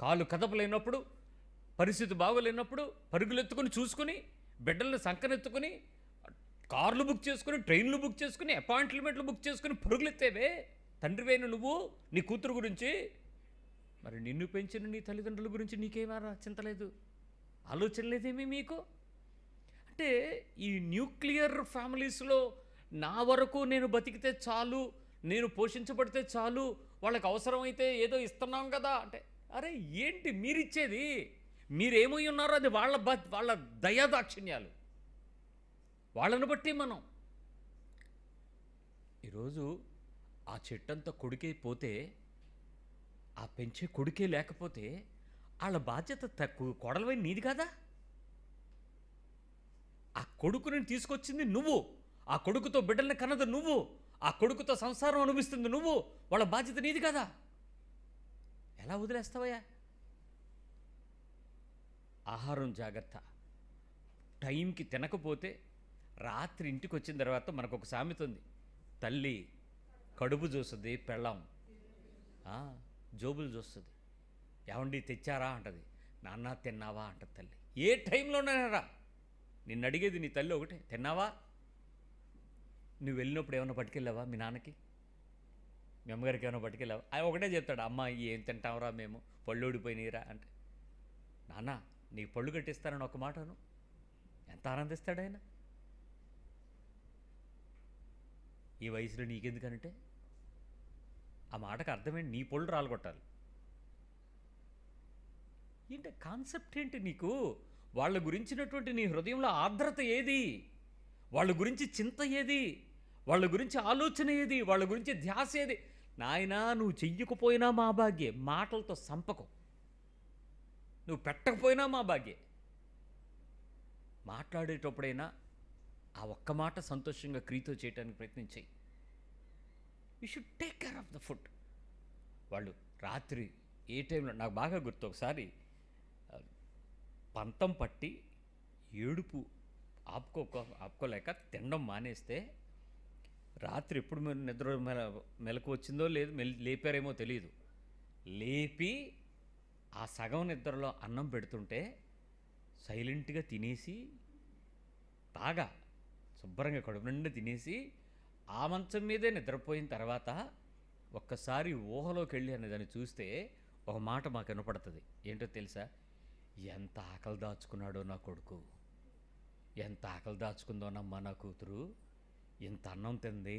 కాలు కదపలేనప్పుడు, పరిస్థితి బాగోలేనప్పుడు పరుగులు ఎత్తుకుని చూసుకుని, బిడ్డలను సంకనెత్తుకుని, కార్లు బుక్ చేసుకుని, ట్రైన్లు బుక్ చేసుకుని, అపాయింట్మెంట్లు బుక్ చేసుకుని పరుగులు ఎత్తేవే తండ్రివైన నువ్వు నీ కూతురు గురించి. మరి నిన్ను పెంచిన నీ తల్లిదండ్రుల గురించి నీకేమారా చింతలేదు, ఆలోచన లేదేమీ మీకు? అంటే ఈ న్యూక్లియర్ ఫ్యామిలీస్లో నా వరకు నేను బతికితే చాలు, నేను పోషించబడితే చాలు, వాళ్ళకి అవసరమైతే ఏదో ఇస్తున్నాం కదా అంటే, అరే ఏంటి మీరిచ్చేది? మీరేమై ఉన్నారో అది వాళ్ళ దయాదాక్షిణ్యాలు, వాళ్ళని బట్టి మనం. ఈరోజు ఆ చెట్టంతా కొడుకే పోతే, ఆ పెంచే కొడుకే లేకపోతే వాళ్ళ బాధ్యత తక్కువ కొడలవై నీది కదా? ఆ కొడుకుని తీసుకొచ్చింది నువ్వు, ఆ కొడుకుతో బిడ్డల్ని కన్నది నువ్వు, ఆ కొడుకుతో సంసారం అనుభవిస్తుంది నువ్వు, వాళ్ళ బాధ్యత నీది కదా? ఎలా వదిలేస్తావయ్యా? ఆహారం జాగ్రత్త. టైంకి తినకపోతే రాత్రి ఇంటికి వచ్చిన తర్వాత మనకు ఒక సామెత ఉంది, తల్లి కడుపు చూస్తుంది, పెళ్ళాం జోబులు చూస్తుంది. ఏమండి తెచ్చారా అంటది, నాన్న తిన్నావా అంటది తల్లి. ఏ టైంలోనైనా నిన్ను అడిగేది నీ తల్లి ఒకటే, తిన్నావా? నువ్వు వెళ్ళినప్పుడు ఏమైనా పట్టుకెళ్ళావా మీ నాన్నకి, మీ అమ్మగారికి ఏమైనా పట్టుకెళ్ళావా? ఆయన ఒకటే చెప్తాడు, అమ్మ ఏం తింటావురా మేము, పళ్ళు ఊడిపోయినాయిరా అంటే. నాన్న నీకు పళ్ళు కట్టిస్తానని ఒక మాటను ఎంత ఆనందిస్తాడు ఆయన. ఈ వయసులో నీకెందుకనంటే ఆ మాటకు అర్థమేంటి? నీ పళ్ళు రాలగొట్టాలి ఏంటి కాన్సెప్ట్ ఏంటి నీకు? వాళ్ళ గురించినటువంటి నీ హృదయంలో ఆర్ద్రత ఏది? వాళ్ళ గురించి చింత ఏది? వాళ్ళ గురించి ఆలోచన ఏది? వాళ్ళ గురించి ధ్యాస ఏది? నాయనా నువ్వు చెయ్యకపోయినా మా భాగ్యే, మాటలతో సంపకం. నువ్వు పెట్టకపోయినా మా భాగ్యే. మాట్లాడేటప్పుడైనా ఆ ఒక్క మాట సంతోషంగా క్రియతో చేయడానికి ప్రయత్నించాయి. You should take care of the food. వాళ్ళు రాత్రి ఏ టైంలో నాకు బాగా గుర్తు, ఒకసారి పంతం పట్టి ఏడుపు ఆపుకోలేక తినడం మానేస్తే రాత్రి ఎప్పుడు నిద్ర మెలకు వచ్చిందో లేదు, లేపారేమో తెలియదు, లేపి ఆ సగం నిద్రలో అన్నం పెడుతుంటే సైలెంట్గా తినేసి బాగా శుభ్రంగా కడుపు నిండా తినేసి ఆ మంచం మీదే నిద్రపోయిన తర్వాత ఒక్కసారి ఊహలోకి వెళ్ళి అనేదాన్ని చూస్తే ఒక మాట మాకు వినపడుతుంది. ఏంటో తెలుసా? ఎంత ఆకలి దాచుకున్నాడో నా కొడుకు, ఎంత ఆకలి దాచుకుందోనమ్మా నా కూతురు, ఇంత అన్నం తింది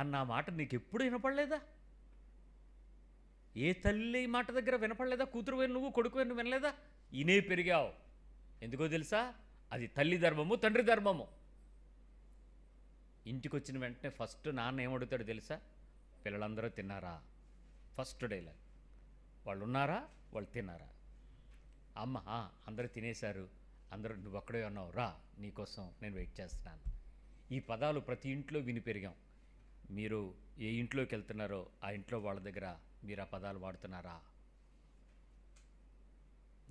అన్న మాట నీకు ఎప్పుడు వినపడలేదా? ఏ తల్లి మాట దగ్గర వినపడలేదా? కూతురు పోయి నువ్వు, కొడుకు పోయి నువ్వు వినలేదా? ఇనే పెరిగావు. ఎందుకో తెలుసా? అది తల్లి ధర్మము, తండ్రి ధర్మము. ఇంటికి వచ్చిన వెంటనే ఫస్ట్ నాన్న ఏమడుగుతాడు తెలుసా? పిల్లలందరూ తిన్నారా? First dialogue. వాళ్ళు ఉన్నారా? వాళ్ళు తిన్నారా? అమ్మ అందరూ తినేశారు, అందరూ నువ్వు అక్కడే ఉన్నావు, రా నీకోసం నేను వెయిట్ చేస్తున్నాను. ఈ పదాలు ప్రతి ఇంట్లో విని పెరిగాం. మీరు ఏ ఇంట్లోకి వెళ్తున్నారో ఆ ఇంట్లో వాళ్ళ దగ్గర మీరు ఆ పదాలు వాడుతున్నారా?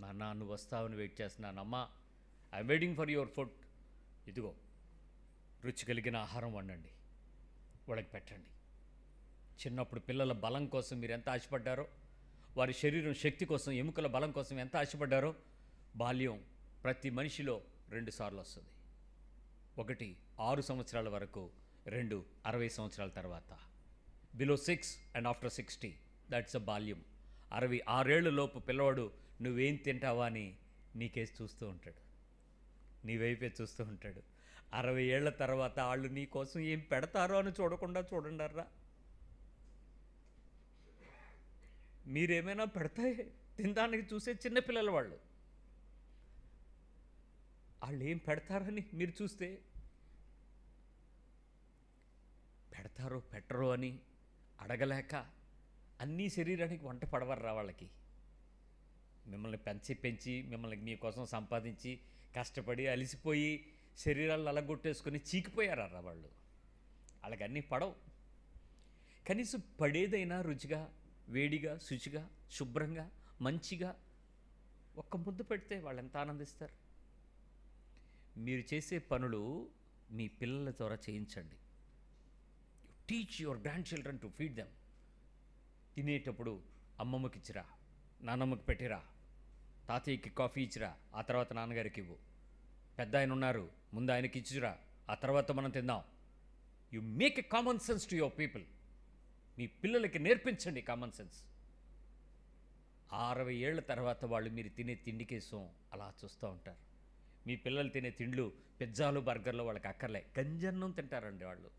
నాన్న నువ్వు వస్తావని వెయిట్ చేస్తున్నాను, అమ్మా I'm waiting for your food. ఇదిగో రుచి కలిగిన ఆహారం వండండి, వాళ్ళకి పెట్టండి. చిన్నప్పుడు పిల్లల బలం కోసం మీరు ఎంత ఆశపడ్డారో, వారి శరీరం శక్తి కోసం, ఎముకల బలం కోసం ఎంత ఆశపడ్డారో, బాల్యం ప్రతి మనిషిలో 2 సార్లు వస్తుంది. ఒకటి 6 సంవత్సరాల వరకు, 2 60 సంవత్సరాల తర్వాత. Below 6 and after 60 that's a బాల్యం. 66 ఏళ్ళ లోపు పిల్లవాడు నువ్వేం తింటావా అని నీకేసి చూస్తూ ఉంటాడు, నీ వైపే చూస్తూ ఉంటాడు. 60 ఏళ్ల తర్వాత వాళ్ళు నీ కోసం ఏం పెడతారో అని చూడకుండా చూడండిరా. మీరేమైనా పెడతాయి తినడానికి చూసే చిన్నపిల్లలు వాళ్ళు ఏం పెడతారని మీరు చూస్తే, పెడతారో పెట్టరో అని అడగలేక అన్నీ శరీరానికి వంట పడవర్రా వాళ్ళకి. మిమ్మల్ని పెంచి మిమ్మల్ని మీకోసం సంపాదించి కష్టపడి అలిసిపోయి శరీరాలు అలగొట్టేసుకొని చీకిపోయారా వాళ్ళు. వాళ్ళకి అన్నీ పడవు. కనీసం పడేదైనా రుచిగా, వేడిగా, శుచిగా, శుభ్రంగా, మంచిగా ఒక్క ముద్దు పెడితే వాళ్ళు ఎంత ఆనందిస్తారు. మీరు చేసే పనులు మీ పిల్లల ద్వారా చేయించండి. Teach your grand children to feed them. తినేటప్పుడు అమ్మమ్మకి ఇచ్చిరా, నాన్నమ్మకి పెట్టిరా, తాతయ్యకి కాఫీ ఇచ్చిరా, ఆ తర్వాత నాన్నగారికి ఇవ్వు. పెద్ద ఆయన ఉన్నారు, ముందు ఆయనకి ఇచ్చిరా, ఆ తర్వాత మనం తిందాం. You make a common sense to your people. మీ పిల్లలకి నేర్పించండి కామన్ సెన్స్. 60 ఏళ్ల తర్వాత వాళ్ళు మీరు తినే తిండి కేసం అలా చూస్తూ ఉంటారు. మీ పిల్లలు తినే తిండ్లు పిజ్జాలు బర్గర్లు వాళ్ళకి అక్కర్లే, గంజన్నం తింటారండి వాళ్ళు.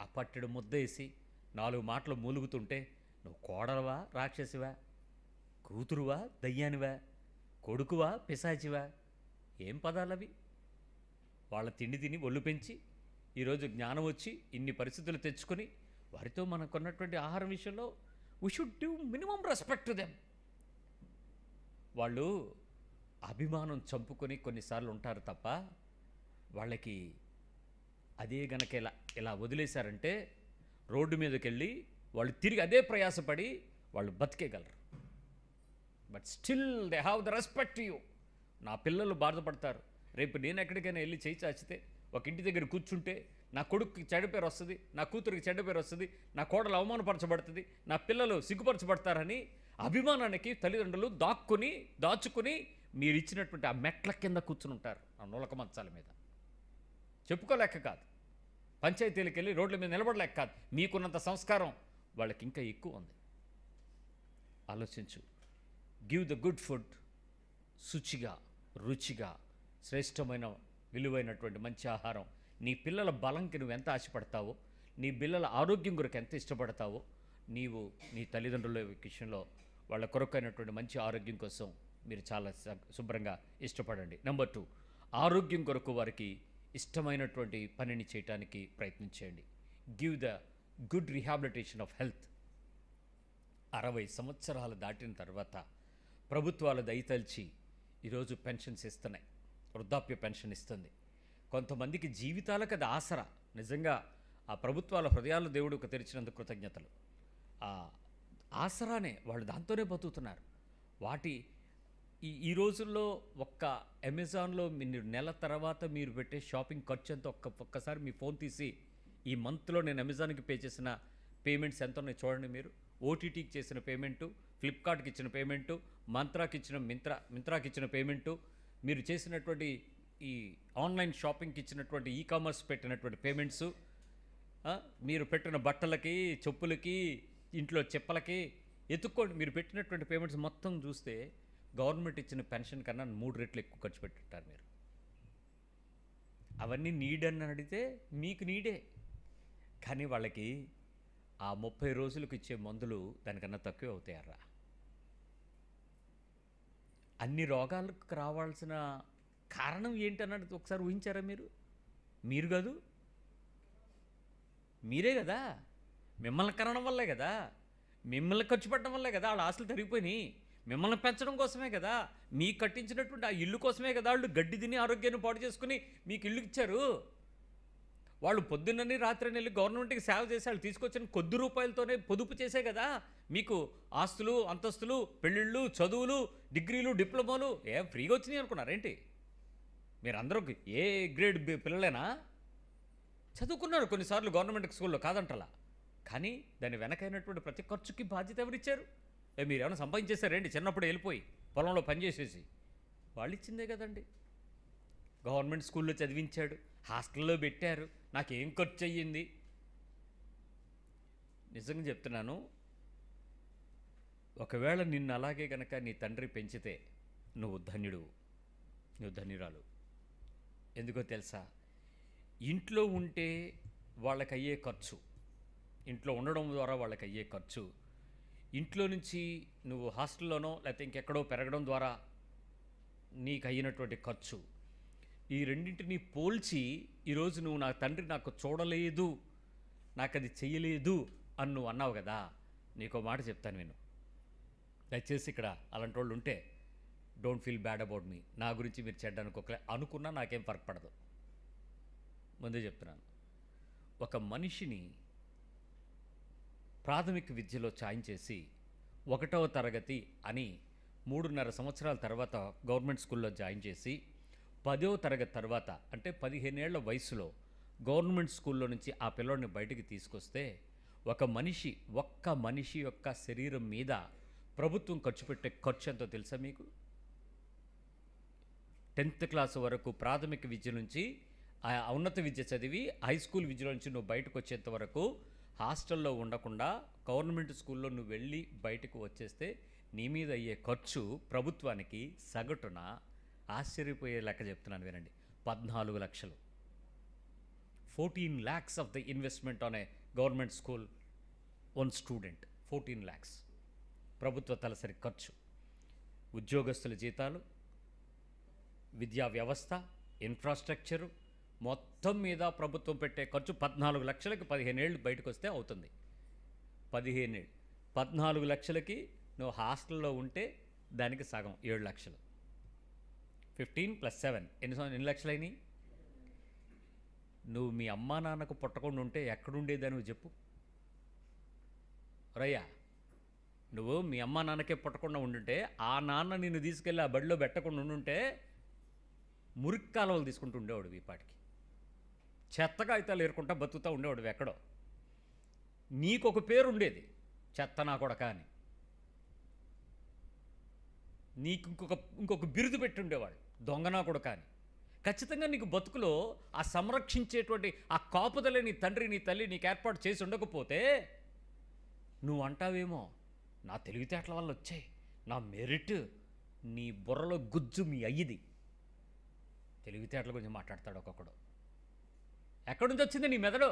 ఆ పట్టెడు ముద్ద వేసి 4 మాటలు మూలుగుతుంటే నువ్వు కోడలవా రాక్షసివా, కూతురువా దయ్యానివా, కొడుకువా పిశాచివా, ఏం పదాలవి? వాళ్ళ తిండి తిని ఒళ్ళు పెంచి ఈరోజు జ్ఞానం వచ్చి ఇన్ని పరిస్థితులు తెచ్చుకొని వారితో మనకున్నటువంటి ఆహారం విషయంలో we should give minimum respect to them. వాళ్ళు అభిమానం చంపుకొని కొన్నిసార్లు ఉంటారు తప్ప వాళ్ళకి అదే గనక ఇలా వదిలేశారంటే రోడ్డు మీదకి వెళ్ళి వాళ్ళు తిరిగి అదే ప్రయాసపడి వాళ్ళు బతికేయగలరు. But still they have the respect you. నా పిల్లలు బాధపడతారు. రేపు నేను ఎక్కడికైనా వెళ్ళి చేయి చాచితే ఒక ఇంటి దగ్గర కూర్చుంటే నా కొడుకుకి చెడ్డ పేరు వస్తుంది, నా కూతురికి చెడ్డ పేరు వస్తుంది, నా కోడలు అవమానపరచబడుతుంది, నా పిల్లలు సిగ్గుపరచబడతారని అభిమానానికి తల్లిదండ్రులు దాచుకుని మీరు ఇచ్చినటువంటి ఆ మెట్ల కింద కూర్చుని ఉంటారు, ఆ నూలక మంచాల మీద. చెప్పుకోలేక కాదు, పంచాయతీలకు వెళ్ళి రోడ్ల మీద నిలబడలేక కాదు, మీకున్నంత సంస్కారం వాళ్ళకి ఇంకా ఎక్కువ ఉంది. ఆలోచించు. Give the good food. శుచిగా, రుచిగా, శ్రేష్టమైన విలువైనటువంటి మంచి ఆహారం. నీ పిల్లల బలంకి నువ్వు ఎంత ఆశపడతావో, నీ పిల్లల ఆరోగ్యం కొరకు ఎంత ఇష్టపడతావో, నీవు నీ తల్లిదండ్రుల విషయంలో వాళ్ళ కొరకైనటువంటి మంచి ఆరోగ్యం కోసం మీరు చాలా శుభ్రంగా ఇష్టపడండి. నెంబర్ 2, ఆరోగ్యం కొరకు వారికి ఇష్టమైనటువంటి పనిని చేయటానికి ప్రయత్నించండి. Give the good rehabilitation of health. 60 సంవత్సరాలు దాటిన తర్వాత ప్రభుత్వాలు దయతలిచి ఈరోజు పెన్షన్స్ ఇస్తున్నాయి. వృద్ధాప్య పెన్షన్ ఇస్తుంది. కొంతమందికి జీవితాలకు అది ఆసరా. నిజంగా ఆ ప్రభుత్వాల హృదయాలు దేవుడికి తెరిచినందుకు కృతజ్ఞతలు. ఆ ఆసరానే వాళ్ళు దాంతోనే బతుకుతున్నారు. ఈ రోజుల్లో ఒక్క అమెజాన్లో మీరు నెల తర్వాత మీరు పెట్టే షాపింగ్ ఖర్చు ఎంత ఒక్కసారి మీ ఫోన్ తీసి ఈ మంత్లో నేను అమెజాన్కి పే చేసిన పేమెంట్స్ ఎంత ఉన్నాయి చూడండి. మీరు ఓటీటీకి చేసిన పేమెంటు, ఫ్లిప్కార్ట్కి ఇచ్చిన పేమెంటు, మింత్రాకి ఇచ్చిన పేమెంటు, మీరు చేసినటువంటి ఈ ఆన్లైన్ షాపింగ్కి ఇచ్చినటువంటి కామర్స్ పెట్టినటువంటి పేమెంట్సు, మీరు పెట్టిన బట్టలకి, చెప్పులకి, ఇంట్లో చెప్పలకి ఎత్తుక్కోండి. మీరు పెట్టినటువంటి పేమెంట్స్ మొత్తం చూస్తే గవర్నమెంట్ ఇచ్చిన పెన్షన్ కన్నా 3 రెట్లు ఎక్కువ ఖర్చు పెట్టింటారు మీరు. అవన్నీ నీడ్ అని అడిగితే మీకు నీడే, కానీ వాళ్ళకి ఆ 30 రోజులకు ఇచ్చే మందులు దానికన్నా తక్కువే అవుతాయరా. అన్ని రోగాలకు రావాల్సిన కారణం ఏంటన్నది ఒకసారి ఊహించారా మీరు కాదు, మీరే కదా. మిమ్మల్ని కనడం వల్లే కదా, మిమ్మల్ని ఖర్చు పెట్టడం వల్లే కదా వాళ్ళ ఆస్తులు తరిగిపోయినాయి. మిమ్మల్ని పెంచడం కోసమే కదా, మీకు కట్టించినటువంటి ఆ ఇల్లు కోసమే కదా వాళ్ళు గడ్డి తిని ఆరోగ్యాన్ని పాడు చేసుకుని మీకు ఇల్లు ఇచ్చారు. వాళ్ళు పొద్దున్నని రాత్రి వెళ్ళి గవర్నమెంట్కి సేవ చేసి వాళ్ళు తీసుకొచ్చిన కొద్ది రూపాయలతోనే పొదుపు చేసే కదా మీకు ఆస్తులు, అంతస్తులు, పెళ్ళిళ్ళు, చదువులు, డిగ్రీలు, డిప్లొమాలు ఫ్రీగా వచ్చినాయి అనుకున్నారేంటి? మీరందరూ ఏ గ్రేడ్ పిల్లలేనా? చదువుకున్నారు కొన్నిసార్లు గవర్నమెంట్ స్కూల్లో, కాదంటలా. కానీ దాని వెనకైనటువంటి ప్రతి ఖర్చుకి బాధ్యత ఎవరిచ్చారు? మీరు ఏమైనా సంపాదించేశారేంటి? చిన్నప్పుడు వెళ్ళిపోయి పొలంలో పనిచేసేసి వాళ్ళు ఇచ్చిందే కదండి. గవర్నమెంట్ స్కూల్లో చదివించాడు, హాస్టల్లో పెట్టారు, నాకేం ఖర్చు అయ్యింది? నిజంగా చెప్తున్నాను, ఒకవేళ నిన్ను అలాగే కనుక నీ తండ్రి పెంచితే నువ్వు ధన్యుడు, నువ్వు ధన్యురాలు. ఎందుకో తెలుసా? ఇంట్లో ఉంటే వాళ్ళకి అయ్యే ఖర్చు, ఇంట్లో ఉండడం ద్వారా వాళ్ళకి అయ్యే ఖర్చు, ఇంట్లో నుంచి నువ్వు హాస్టల్లోనో లేకపోతే ఇంకెక్కడో పెరగడం ద్వారా నీకు అయినటువంటి ఖర్చు, ఈ రెండింటినీ పోల్చి ఈరోజు నువ్వు నా తండ్రి నాకు చూడలేదు, నాకు అది చెయ్యలేదు అని నువ్వు అన్నావు కదా. నీకో మాట చెప్తాను నేను, దయచేసి ఇక్కడ అలాంటి వాళ్ళు ఉంటే don't feel bad about me. నా గురించి మీరు చెడ్డ అనుకున్నా నాకేం ఫరక్ పడదు. ముందే చెప్తున్నాను, ఒక మనిషిని ప్రాథమిక విద్యలో జాయిన్ చేసి 1వ తరగతి అని 3.5 సంవత్సరాల తర్వాత గవర్నమెంట్ స్కూల్లో జాయిన్ చేసి 10వ తరగతి తర్వాత అంటే 15 ఏళ్ల వయసులో గవర్నమెంట్ స్కూల్లో నుంచి ఆ పిల్లోడిని బయటికి తీసుకొస్తే ఒక్క మనిషి యొక్క శరీరం మీద ప్రభుత్వం ఖర్చు పెట్టే ఖర్చు ఎంతో తెలుసా మీకు? 10th క్లాస్ వరకు ప్రాథమిక విద్య నుంచి ఆ ఉన్నత విద్య చదివి హై స్కూల్ విద్యలో నుంచి నువ్వు బయటకు వచ్చేంత వరకు హాస్టల్లో ఉండకుండా గవర్నమెంట్ స్కూల్లో నువ్వు వెళ్ళి బయటకు వచ్చేస్తే నీ మీద అయ్యే ఖర్చు ప్రభుత్వానికి సగటున ఆశ్చర్యపోయే లెక్క చెప్తున్నాను వినండి, 14 లక్షలు. 14 lakhs of the investment on a government school, one student. 14 lakhs ప్రభుత్వ తలసరి ఖర్చు. ఉద్యోగస్తుల జీతాలు, విద్యా వ్యవస్థ, ఇన్ఫ్రాస్ట్రక్చరు మొత్తం మీద ప్రభుత్వం పెట్టే ఖర్చు 14 లక్షలకి 15 ఏళ్ళు బయటకు వస్తే అవుతుంది. 15 ఏళ్ళు 14 లక్షలకి నువ్వు హాస్టల్లో ఉంటే దానికి సగం 7 లక్షలు. 15 + 7 ఎన్ని లక్షలైనవి? నువ్వు మీ అమ్మా నాన్నకు పుట్టకుండా ఉంటే ఎక్కడుండేదని చెప్పు రయ్యా. నువ్వు మీ అమ్మా నాన్నకే పుట్టకుండా ఉండుంటే ఆ నాన్న నిన్ను తీసుకెళ్ళి ఆ బడిలో పెట్టకుండా ఉండుంటే మురికి కాలువలు తీసుకుంటూ ఉండేవాడు ఈ పాటికి, చెత్తగా అయితే ఏరుకుంటా బతుకుతూ ఉండేవాడు ఎక్కడో. నీకొక పేరు ఉండేది, చెత్త నా కొడక అని. నీకు ఇంకొక బిరుదు పెట్టి ఉండేవాడు, దొంగనా కొడక అని. ఖచ్చితంగా నీకు బతుకులో ఆ సంరక్షించేటువంటి ఆ కాపుదలే నీ తండ్రి నీ తల్లి నీకు ఏర్పాటు చేసి ఉండకపోతే నువ్వు అంటావేమో నా తెలివితేటల వల్ల వచ్చాయి, నా మెరిట్. నీ బుర్రలో గుజ్జు మీ అయ్యిది. తెలివితేటల గురించి మాట్లాడతాడు ఒక్కొక్కడు. ఎక్కడి నుంచి వచ్చింది నీ మెదడు?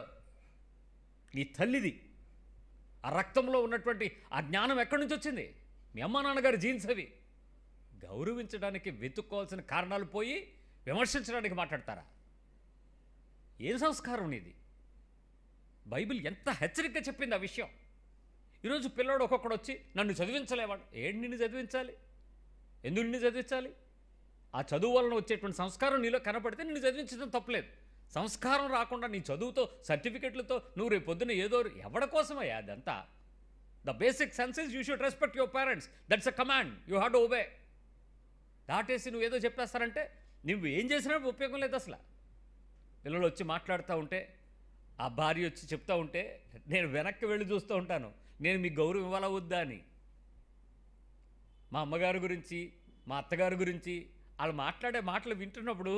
నీ తల్లిది. ఆ రక్తంలో ఉన్నటువంటి ఆ జ్ఞానం ఎక్కడి నుంచి వచ్చింది? మీ అమ్మా నాన్నగారి జీన్స్ అవి. గౌరవించడానికి వెతుక్కోవాల్సిన కారణాలు పోయి విమర్శించడానికి మాట్లాడతారా? ఏం సంస్కారం నీది? బైబిల్ ఎంత హెచ్చరికగా చెప్పింది ఆ విషయం. ఈరోజు పిల్లోడు ఒక్కొక్కడు వచ్చి నన్ను చదివించలేవాడు. ఏంటి నిన్ను చదివించాలి? ఎందుకు నిన్ను చదివించాలి? ఆ చదువు వలన వచ్చేటువంటి సంస్కారం నీలో కనపడితే నిన్ను చదివించడం తప్పలేదు. సంస్కారం రాకుండా నీ చదువుతో సర్టిఫికెట్లతో నువ్వు రేపు పొద్దున ఏదో ఎవడ కోసమయ్యా అదంతా? The basic senses you should respect your parents. That's a command, you have to obey. దాటేసి నువ్వు ఏదో చెప్పేస్తారంటే నువ్వు ఏం చేసినా ఉపయోగం లేదు అసలు. పిల్లలు వచ్చి మాట్లాడుతూ ఉంటే, ఆ భార్య వచ్చి చెప్తూ ఉంటే నేను వెనక్కి వెళ్ళి చూస్తూ ఉంటాను, నేను మీకు గౌరవం ఇవ్వాలా వద్దా అని. మా అమ్మగారి గురించి మా అత్తగారి గురించి వాళ్ళు మాట్లాడే మాటలు వింటున్నప్పుడు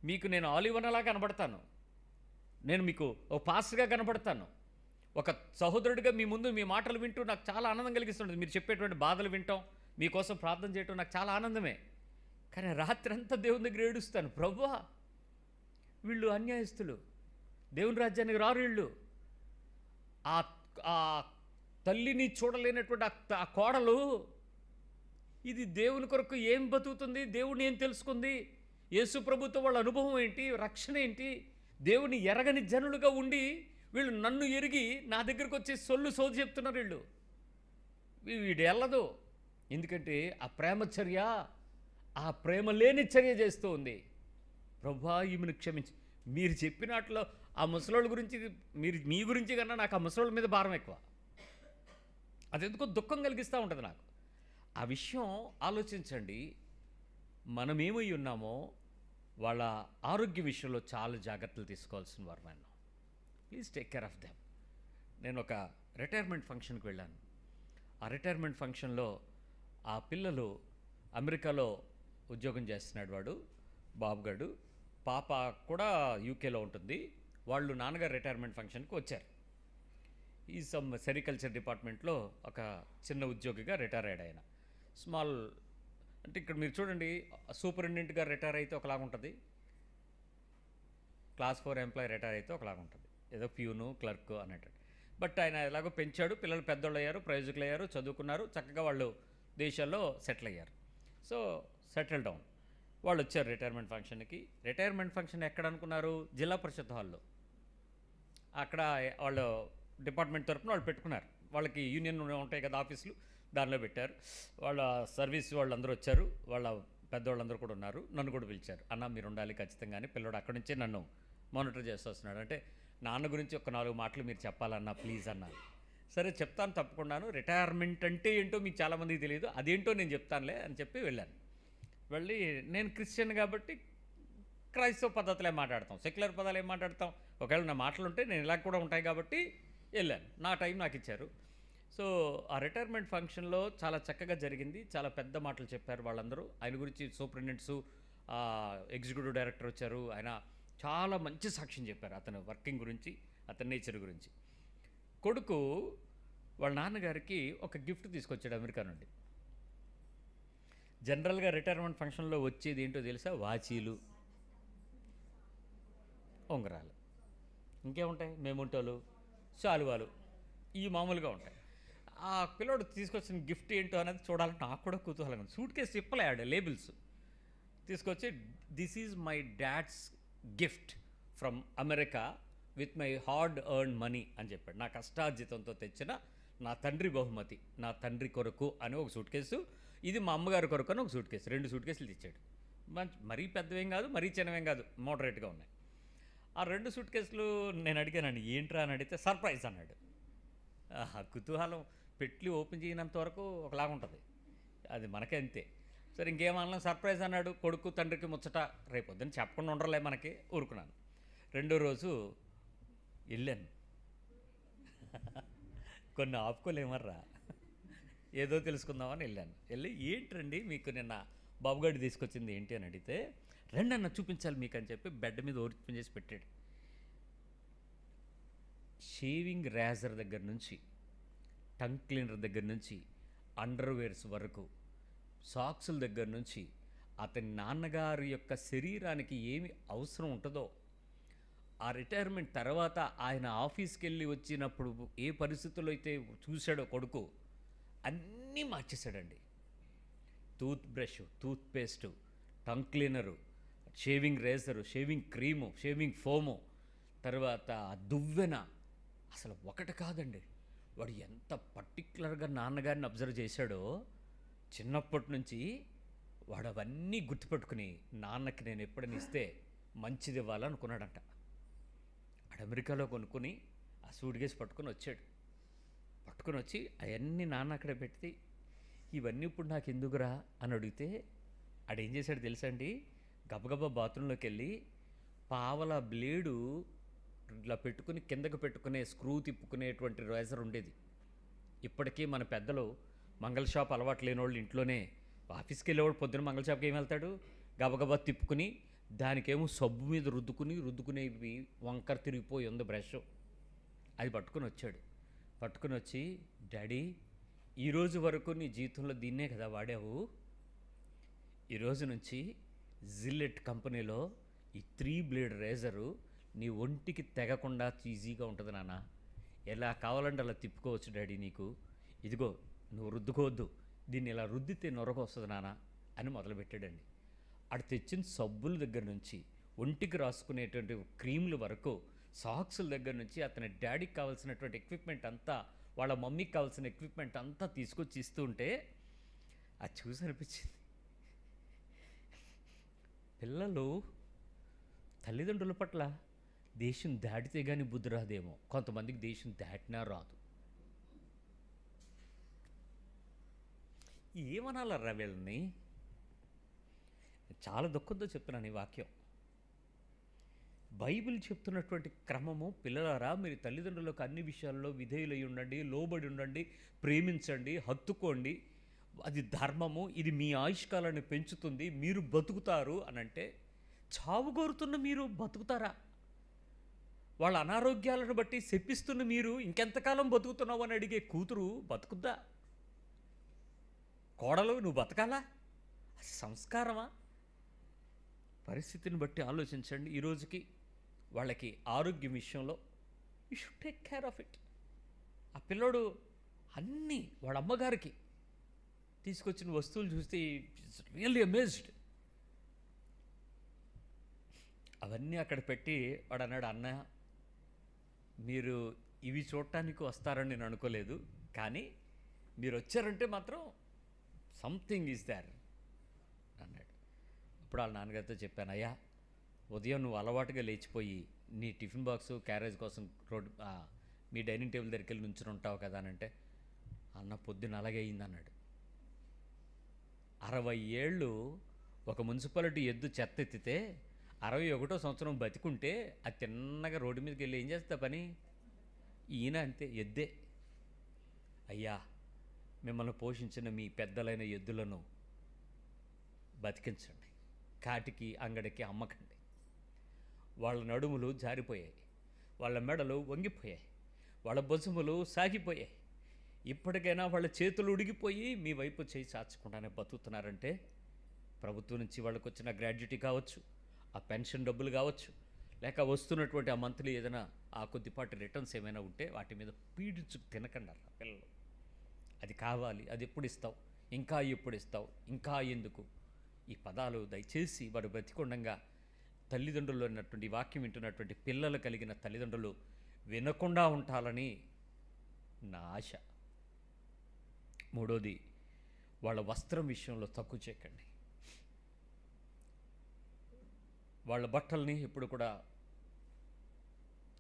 మీకు నేను ఆలివనలా కనబడతాను. నేను మీకు ఒక పాస్టర్గా కనబడతాను. ఒక సహోదరుడిగా మీ ముందు మీ మాటలు వింటూ నాకు చాలా ఆనందం కలిగిస్తుంది. మీరు చెప్పేటువంటి బాధలు వింటాం, మీకోసం ప్రార్థన చేయటం నాకు చాలా ఆనందమే. కానీ రాత్రి అంతా దేవుని దగ్గర ఏడుస్తాను, ప్రభువా వీళ్ళు అన్యాయస్తులు, దేవుని రాజ్యానికి రారు వీళ్ళు. ఆ తల్లిని చూడలేనటువంటి ఆ కోడలు ఇది దేవుని కొరకు ఏం బతుకుతుంది, దేవుని ఏం తెలుసుకుంది, యేసు ప్రభుతో వాళ్ళ అనుభవం ఏంటి, రక్షణ ఏంటి, దేవుని ఎరగని జనులుగా ఉండి వీళ్ళు నన్ను ఎరిగి నా దగ్గరకు వచ్చి సోది చెప్తున్నారు. వీడు వెళ్ళదు. ఎందుకంటే ఆ ప్రేమచర్య, ఆ ప్రేమ లేని చర్య చేస్తూ ఉంది. ప్రభువా ఈమెను క్షమించి. మీరు చెప్పినట్లో ఆ ముసలోళ్ళ గురించి మీ గురించి కన్నా నాకు ఆ ముసలోళ్ళ మీద భారం ఎక్కువ. అదెందుకో దుఃఖం కలిగిస్తూ ఉంటుంది నాకు. ఆ విషయం ఆలోచించండి. మనమేమై ఉన్నామో వాళ్ళ ఆరోగ్య విషయంలో చాలా జాగ్రత్తలు తీసుకోవాల్సిన వారు. మనం please take care of them. నేను ఒక రిటైర్మెంట్ ఫంక్షన్కి వెళ్ళాను. ఆ రిటైర్మెంట్ ఫంక్షన్లో ఆ పిల్లలు అమెరికాలో ఉద్యోగం చేస్తున్నాడు వాడు బాబుగాడు, పాప కూడా యూకేలో ఉంటుంది. వాళ్ళు నాన్నగారు రిటైర్మెంట్ ఫంక్షన్కి వచ్చారు. ఈ సెరికల్చర్ డిపార్ట్మెంట్లో ఒక చిన్న ఉద్యోగిగా రిటైర్ అయ్యాడు ఆయన. స్మాల్ అంటే ఇక్కడ మీరు చూడండి, సూపరింటెండెంట్గా రిటైర్ అయితే ఒకలాగా ఉంటుంది, క్లాస్ 4 ఎంప్లాయీ రిటైర్ అయితే ఒకలాగా ఉంటుంది, ఏదో ప్యూను క్లర్క్ అన్నట్టు. బట్ ఆయన ఎలాగో పెంచాడు, పిల్లలు పెద్దోళ్ళు అయ్యారు, ప్రయోజకులు అయ్యారు, చదువుకున్నారు, చక్కగా వాళ్ళు దేశాల్లో సెటిల్ అయ్యారు. సో సెటిల్ డౌన్ వాళ్ళు వచ్చారు రిటైర్మెంట్ ఫంక్షన్కి. రిటైర్మెంట్ ఫంక్షన్ ఎక్కడ అనుకున్నారు? జిల్లా పరిషత్ హాల్లో. అక్కడ వాళ్ళు డిపార్ట్మెంట్ తరఫున వాళ్ళు పెట్టుకున్నారు. వాళ్ళకి యూనియన్ ఉంటాయి కదా ఆఫీసులు, దానిలో పెట్టారు. వాళ్ళ సర్వీస్ వాళ్ళందరూ వచ్చారు, వాళ్ళ పెద్దవాళ్ళందరూ కూడా ఉన్నారు. నన్ను కూడా పిలిచారు, అన్న మీరు ఉండాలి ఖచ్చితంగా అని. పిల్లడు అక్కడి నుంచే నన్ను మానిటర్ చేస్తూ వస్తున్నాడు. అంటే నాన్న గురించి ఒక 4 మాటలు మీరు చెప్పాలన్నా ప్లీజ్ అన్న. సరే చెప్తాను తప్పకుండాను, రిటైర్మెంట్ అంటే ఏంటో మీకు చాలామందికి తెలియదు, అదేంటో నేను చెప్తానులే అని చెప్పి వెళ్ళాను. వెళ్ళి నేను క్రిస్టియన్ కాబట్టి క్రైస్తవ పద్ధతులే మాట్లాడతాం, సెక్యులర్ పదాలు ఏం మాట్లాడతాం. ఒకవేళ నా మాటలు ఉంటే నేను ఇలా కూడా ఉంటాయి కాబట్టి వెళ్ళాను, నా టైం నాకు ఇచ్చారు. సో ఆ రిటైర్మెంట్ ఫంక్షన్లో చాలా చక్కగా జరిగింది, చాలా పెద్ద మాటలు చెప్పారు వాళ్ళందరూ. ఆయన గురించి సూపరింటెండెంట్స్, ఎగ్జిక్యూటివ్ డైరెక్టర్ వచ్చారు, ఆయన చాలా మంచి సాక్ష్యం చెప్పారు అతను వర్కింగ్ గురించి, అతని నేచర్ గురించి. కొడుకు వాళ్ళ నాన్నగారికి ఒక గిఫ్ట్ తీసుకొచ్చాడు అమెరికా నుండి. జనరల్గా రిటైర్మెంట్ ఫంక్షన్లో వచ్చేది ఏంటో తెలుసా? వాచీలు, ఉంగరాలు, ఇంకేముంటాయి, మెమోంటోలు, శాలువాలు, ఇవి మామూలుగా ఉంటాయి. ఆ పిల్లోడు తీసుకొచ్చిన గిఫ్ట్ ఏంటో అనేది చూడాలని నాకు కూడా కుతూహలంగా ఉంది. సూట్ కేసు ఇప్పలేడు, లేబుల్స్ తీసుకొచ్చి this is my dad's gift from America with my hard earn money అని చెప్పాడు. నా కష్టార్జితంతో తెచ్చిన నా తండ్రి బహుమతి, నా తండ్రి కొరకు అని ఒక సూట్ కేసు, ఇది మా అమ్మగారి కొరకు అని ఒక సూట్ కేసు, 2 సూట్ కేసులు తెచ్చాడు. మరీ పెద్దవేం కాదు, మరీ చిన్నవేం కాదు, మోడరేట్గా ఉన్నాయి. ఆ 2 సూట్ కేసులు నేను అడిగానండి, ఏంట్రా అని అడిగితే సర్ప్రైజ్ అన్నాడు. కుతూహలం, పెట్లు ఓపెన్ చేయనంత వరకు ఒకలాగా ఉంటుంది, అది మనకే అంతే. సరే ఇంకేమన్నా, సర్ప్రైజ్ అన్నాడు. కొడుకు తండ్రికి ముచ్చట, రేపు పొద్దున్న చెప్పకుండా ఉండరులే మనకి, ఊరుకున్నాను. రెండో రోజు వెళ్ళాను, కొన్ని ఆపుకోలేమర్రా, ఏదో తెలుసుకుందామని వెళ్ళాను. వెళ్ళి ఏంటండి మీకు నిన్న బాబుగాడి తీసుకొచ్చింది ఏంటి అని అడిగితే, రండి అన్న చూపించాలి మీకు అని చెప్పి బెడ్ మీద ఓపెన్ చేసి పెట్టాడు. షేవింగ్ రేజర్ దగ్గర నుంచి, టంగ్ క్లీనర్ దగ్గర నుంచి, అండర్వేర్స్ వరకు, సాక్సుల దగ్గర నుంచి, అతని నాన్నగారి యొక్క శరీరానికి ఏమి అవసరం ఉంటుందో, ఆ రిటైర్మెంట్ తర్వాత ఆయన ఆఫీస్కి వెళ్ళి వచ్చినప్పుడు ఏ పరిస్థితుల్లో అయితే చూశాడో కొడుకు, అన్నీ మార్చేశాడండి. Tooth brush, tooth paste, tongue cleaner, shaving razor, shaving cream, shaving foam, తర్వాత దువ్వెన, అసలు ఒకటి కాదండి. వాడు ఎంత పర్టికులర్గా నాన్నగారిని అబ్జర్వ్ చేశాడో, చిన్నప్పటి నుంచి వాడు అవన్నీ గుర్తుపెట్టుకుని నాన్నకి నేను ఎప్పుడైనా ఇస్తే మంచిది ఇవ్వాలనుకున్నాడంట. వాడు అమెరికాలో కొనుక్కొని ఆ సూట్ కేసు పట్టుకొని వచ్చాడు. పట్టుకొని వచ్చి అవన్నీ నాన్న అక్కడ పెట్టి, ఇవన్నీ ఇప్పుడు నాకు ఎందుకురా అని అడిగితే ఆడేం చేశాడు తెలుసా అండి? గబగబా బాత్రూంలోకి వెళ్ళి పావల బ్లేడు ఇట్లా పెట్టుకుని కిందకు పెట్టుకునే స్క్రూ తిప్పుకునేటువంటి రేజర్ ఉండేది. ఇప్పటికీ మన పెద్దలు మంగళ షాప్ అలవాటు లేని వాళ్ళు ఇంట్లోనే, ఆఫీస్కి వెళ్ళేవాడు పొద్దున్న మంగళ షాప్కి ఏం వెళ్తాడు, గబగబా తిప్పుకుని దానికేమో సబ్బు మీద రుద్దుకునేవి వంకర తిరిగిపోయి ఉంది బ్రష్, అది పట్టుకుని వచ్చాడు. పట్టుకుని వచ్చి, డాడీ ఈరోజు వరకు నీ జీవితంలో దీన్నే కదా వాడావు, ఈరోజు నుంచి జిల్లెట్ కంపెనీలో ఈ 3 బ్లేడ్ రేజరు నీ ఒంటికి తెగకుండా ఈజీగా ఉంటుంది నాన్న, ఎలా కావాలంటే అలా తిప్పుకోవచ్చు డాడీ నీకు, ఇదిగో నువ్వు రుద్దుకోవద్దు, దీన్ని ఇలా రుద్దితే నొరగ వస్తుంది నాన్న అని మొదలుపెట్టాడండి. అటు తెచ్చిన సబ్బుల దగ్గర నుంచి, ఒంటికి రాసుకునేటువంటి క్రీముల వరకు, సాక్సుల దగ్గర నుంచి, అతని డాడీకి కావాల్సినటువంటి ఎక్విప్మెంట్ అంతా, వాళ్ళ మమ్మీకి కావాల్సిన ఎక్విప్మెంట్ అంతా తీసుకొచ్చి ఇస్తూ ఉంటే అది చూసి అనిపించింది, పిల్లలు తల్లిదండ్రుల పట్ల దేశం దాటితే కానీ బుద్ధి రాదేమో, కొంతమందికి దేశం దాటినా రాదు. ఏమనాలరా వీళ్ళని? చాలా దుఃఖంతో చెప్తున్నాను ఈ వాక్యం. బైబిల్ చెప్తున్నటువంటి క్రమము, పిల్లలారా మీరు తల్లిదండ్రులకు అన్ని విషయాల్లో విధేయులై ఉండండి, లోబడి ఉండండి, ప్రేమించండి, హత్తుకోండి, అది ధర్మము, ఇది మీ ఆయుష్కాలాన్ని పెంచుతుంది, మీరు బతుకుతారు అని అంటే, చావు కోరుతున్న మీరు బతుకుతారా? వాళ్ళ అనారోగ్యాలను బట్టి శపిస్తున్న మీరు ఇంకెంతకాలం బతుకుతున్నావు అని అడిగే కూతురు బతుకుద్దా? కోడలు నువ్వు బతకాలా? అది సంస్కారమా? పరిస్థితిని బట్టి ఆలోచించండి. ఈరోజుకి వాళ్ళకి ఆరోగ్యం విషయంలో you should take care of it. ఆ పిల్లోడు అన్నీ వాళ్ళ అమ్మగారికి తీసుకొచ్చిన వస్తువులు చూస్తే రియల్లీ అమేజ్డ్. అవన్నీ అక్కడ పెట్టి వాడు అన్నాడు, అన్న మీరు ఇవి చూడటానికి వస్తారని నేను అనుకోలేదు, కానీ మీరు వచ్చారంటే మాత్రం సంథింగ్ ఈజ్ దేర్ అన్నాడు. ఇప్పుడు వాళ్ళ నాన్నగారితో చెప్పాను, అయ్యా ఉదయం నువ్వు అలవాటుగా లేచిపోయి నీ టిఫిన్ బాక్సు క్యారేజ్ కోసం మీ డైనింగ్ టేబుల్ దగ్గరికి వెళ్ళి నుంచుని ఉంటావు కదా అని అంటే, అన్న పొద్దున అలాగే అయింది అన్నాడు. 60 ఏళ్ళు ఒక మున్సిపాలిటీ ఎద్దు చెత్త ఎత్తితే 61వ సంవత్సరం బతికుంటే అది తిన్నగా రోడ్డు మీదకి వెళ్ళి ఏం చేస్తా పని? ఈయన అంతే, ఎద్దే. అయ్యా, మిమ్మల్ని పోషించిన మీ పెద్దలైన ఎద్దులను బతికించండి, కాటికి అంగడికి అమ్మకండి. వాళ్ళ నడుములు జారిపోయాయి, వాళ్ళ మెడలు వంగిపోయాయి, వాళ్ళ భుజములు సాగిపోయాయి. ఇప్పటికైనా వాళ్ళ చేతులు ఉడిగిపోయి మీ వైపు చేయి చాచకుండానే బతుకుతున్నారంటే ప్రభుత్వం నుంచి వాళ్ళకు వచ్చిన గ్రాడ్యుటీ కావచ్చు, ఆ పెన్షన్ డబ్బులు కావచ్చు, లేక వస్తున్నటువంటి ఆ మంత్లీ ఏదైనా ఆ కొద్దిపాటి రిటర్న్స్ ఏమైనా ఉంటే వాటి మీద పీడించు తినకండి పిల్లలు. అది కావాలి, అది ఎప్పుడు ఇస్తావు, ఇంకా ఎప్పుడు ఇస్తావు, ఇంకా ఎందుకు? ఈ పదాలు దయచేసి వాడు బ్రతికొండంగా తల్లిదండ్రులు అన్నటువంటి వాక్యం వింటున్నటువంటి పిల్లలు కలిగిన తల్లిదండ్రులు వినకుండా ఉండాలని నా ఆశ. మూడోది, వాళ్ళ వస్త్రం విషయంలో తక్కువ చేయకండి. వాళ్ళ బట్టల్ని ఎప్పుడు కూడా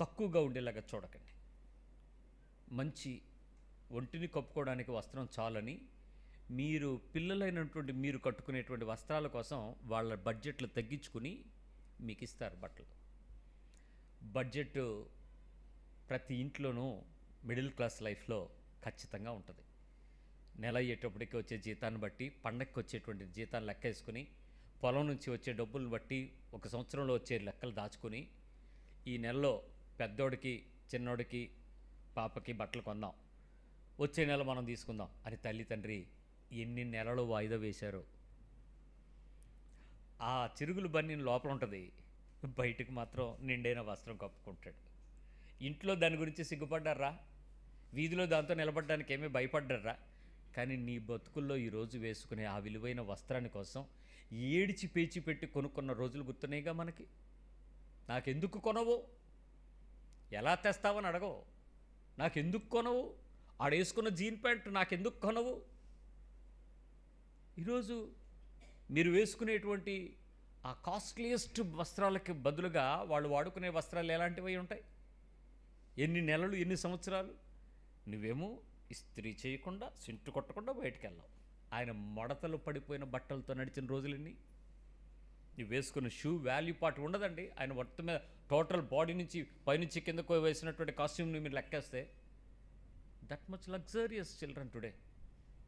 తక్కువగా ఉండేలాగా చూడకండి. మంచి ఒంటిని కప్పుకోవడానికి వస్త్రం చాలని మీరు పిల్లలైనటువంటి మీరు కట్టుకునేటువంటి వస్త్రాల కోసం వాళ్ళ బడ్జెట్లు తగ్గించుకుని మీకు ఇస్తారు బట్టలు. బడ్జెట్ ప్రతి ఇంట్లోనూ మిడిల్ క్లాస్ లైఫ్లో ఖచ్చితంగా ఉంటుంది. నెల అయ్యేటప్పటికి వచ్చే జీతాన్ని బట్టి, పండగకి వచ్చేటువంటి జీతాన్ని లెక్క వేసుకుని, పొలం నుంచి వచ్చే డబ్బులను బట్టి ఒక సంవత్సరంలో వచ్చే లెక్కలు దాచుకుని, ఈ నెలలో పెద్దోడికి చిన్నోడికి పాపకి బట్టలు కొందాం, వచ్చే నెల మనం తీసుకుందాం అని తల్లి తండ్రి ఎన్ని నెలలు వాయిదా వేశారో. ఆ చిరుగులు బన్నీ లోపల ఉంటుంది, బయటకు మాత్రం నిండైన వస్త్రం కప్పుకుంటాడు. ఇంట్లో దాని గురించి సిగ్గుపడ్డారా? వీధిలో దాంతో నిలబడడానికి ఏమీ భయపడ్డారా? కానీ నీ బతుకుల్లో ఈరోజు వేసుకునే ఆ విలువైన వస్త్రాన్ని కోసం ఏడిచి పేచి పెట్టి కొనుక్కున్న రోజులు గుర్తున్నాయిగా మనకి. నాకెందుకు కొనవు, ఎలా తెస్తావని అడగవు. నాకెందుకు కొనవు, ఆడేసుకున్న జీన్ ప్యాంట్ నాకెందుకు కొనవు. ఈరోజు మీరు వేసుకునేటువంటి ఆ కాస్ట్లీయెస్ట్ వస్త్రాలకి బదులుగా వాళ్ళు వాడుకునే వస్త్రాలు ఎలాంటివి ఉంటాయి? ఎన్ని నెలలు, ఎన్ని సంవత్సరాలు నువ్వేమో ఇస్త్రీ చేయకుండా, సింటు కొట్టకుండా బయటికి వెళ్ళావు. ఆయన మడతలు పడిపోయిన బట్టలతో నడిచిన రోజులన్నీ. నువ్వు వేసుకున్న షూ వాల్యూ పార్ట్ ఉండదండి. ఆయన మొత్తం మీద టోటల్ బాడీ నుంచి పైనుంచి కిందకు వేసినటువంటి కాస్ట్యూమ్ని మీరు లెక్కేస్తే that much luxurious children today.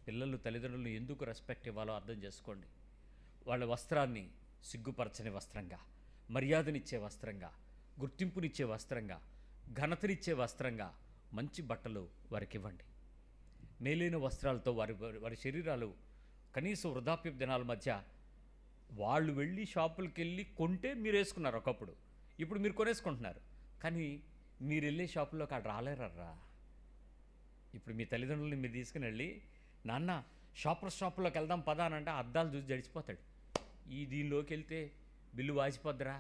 పిల్లలు తల్లిదండ్రులను ఎందుకు రెస్పెక్ట్ ఇవ్వాలో అర్థం చేసుకోండి. వాళ్ళ వస్త్రాన్ని సిగ్గుపరచని వస్త్రంగా, మర్యాదనిచ్చే వస్త్రంగా, గుర్తింపునిచ్చే వస్త్రంగా, ఘనతనిచ్చే వస్త్రంగా మంచి బట్టలు వారికి ఇవ్వండి. మేలైన వస్త్రాలతో వారి శరీరాలు కనీసం వృద్ధాప్య దినాల మధ్య వాళ్ళు వెళ్ళి షాపులకు వెళ్ళి కొంటే మీరు వేసుకున్నారు ఒకప్పుడు, ఇప్పుడు మీరు కొనేసుకుంటున్నారు. కానీ మీరు వెళ్ళే షాపుల్లోకి అక్కడ రాలేరర్రా. ఇప్పుడు మీ తల్లిదండ్రులని మీరు తీసుకుని వెళ్ళి, నాన్న షాపులోకి వెళ్దాం పదా అని అంటే అద్దాలు చూసి జడిచిపోతాడు. ఈ దీనిలోకి వెళ్తే బిల్లు వాసిపోద్దురా,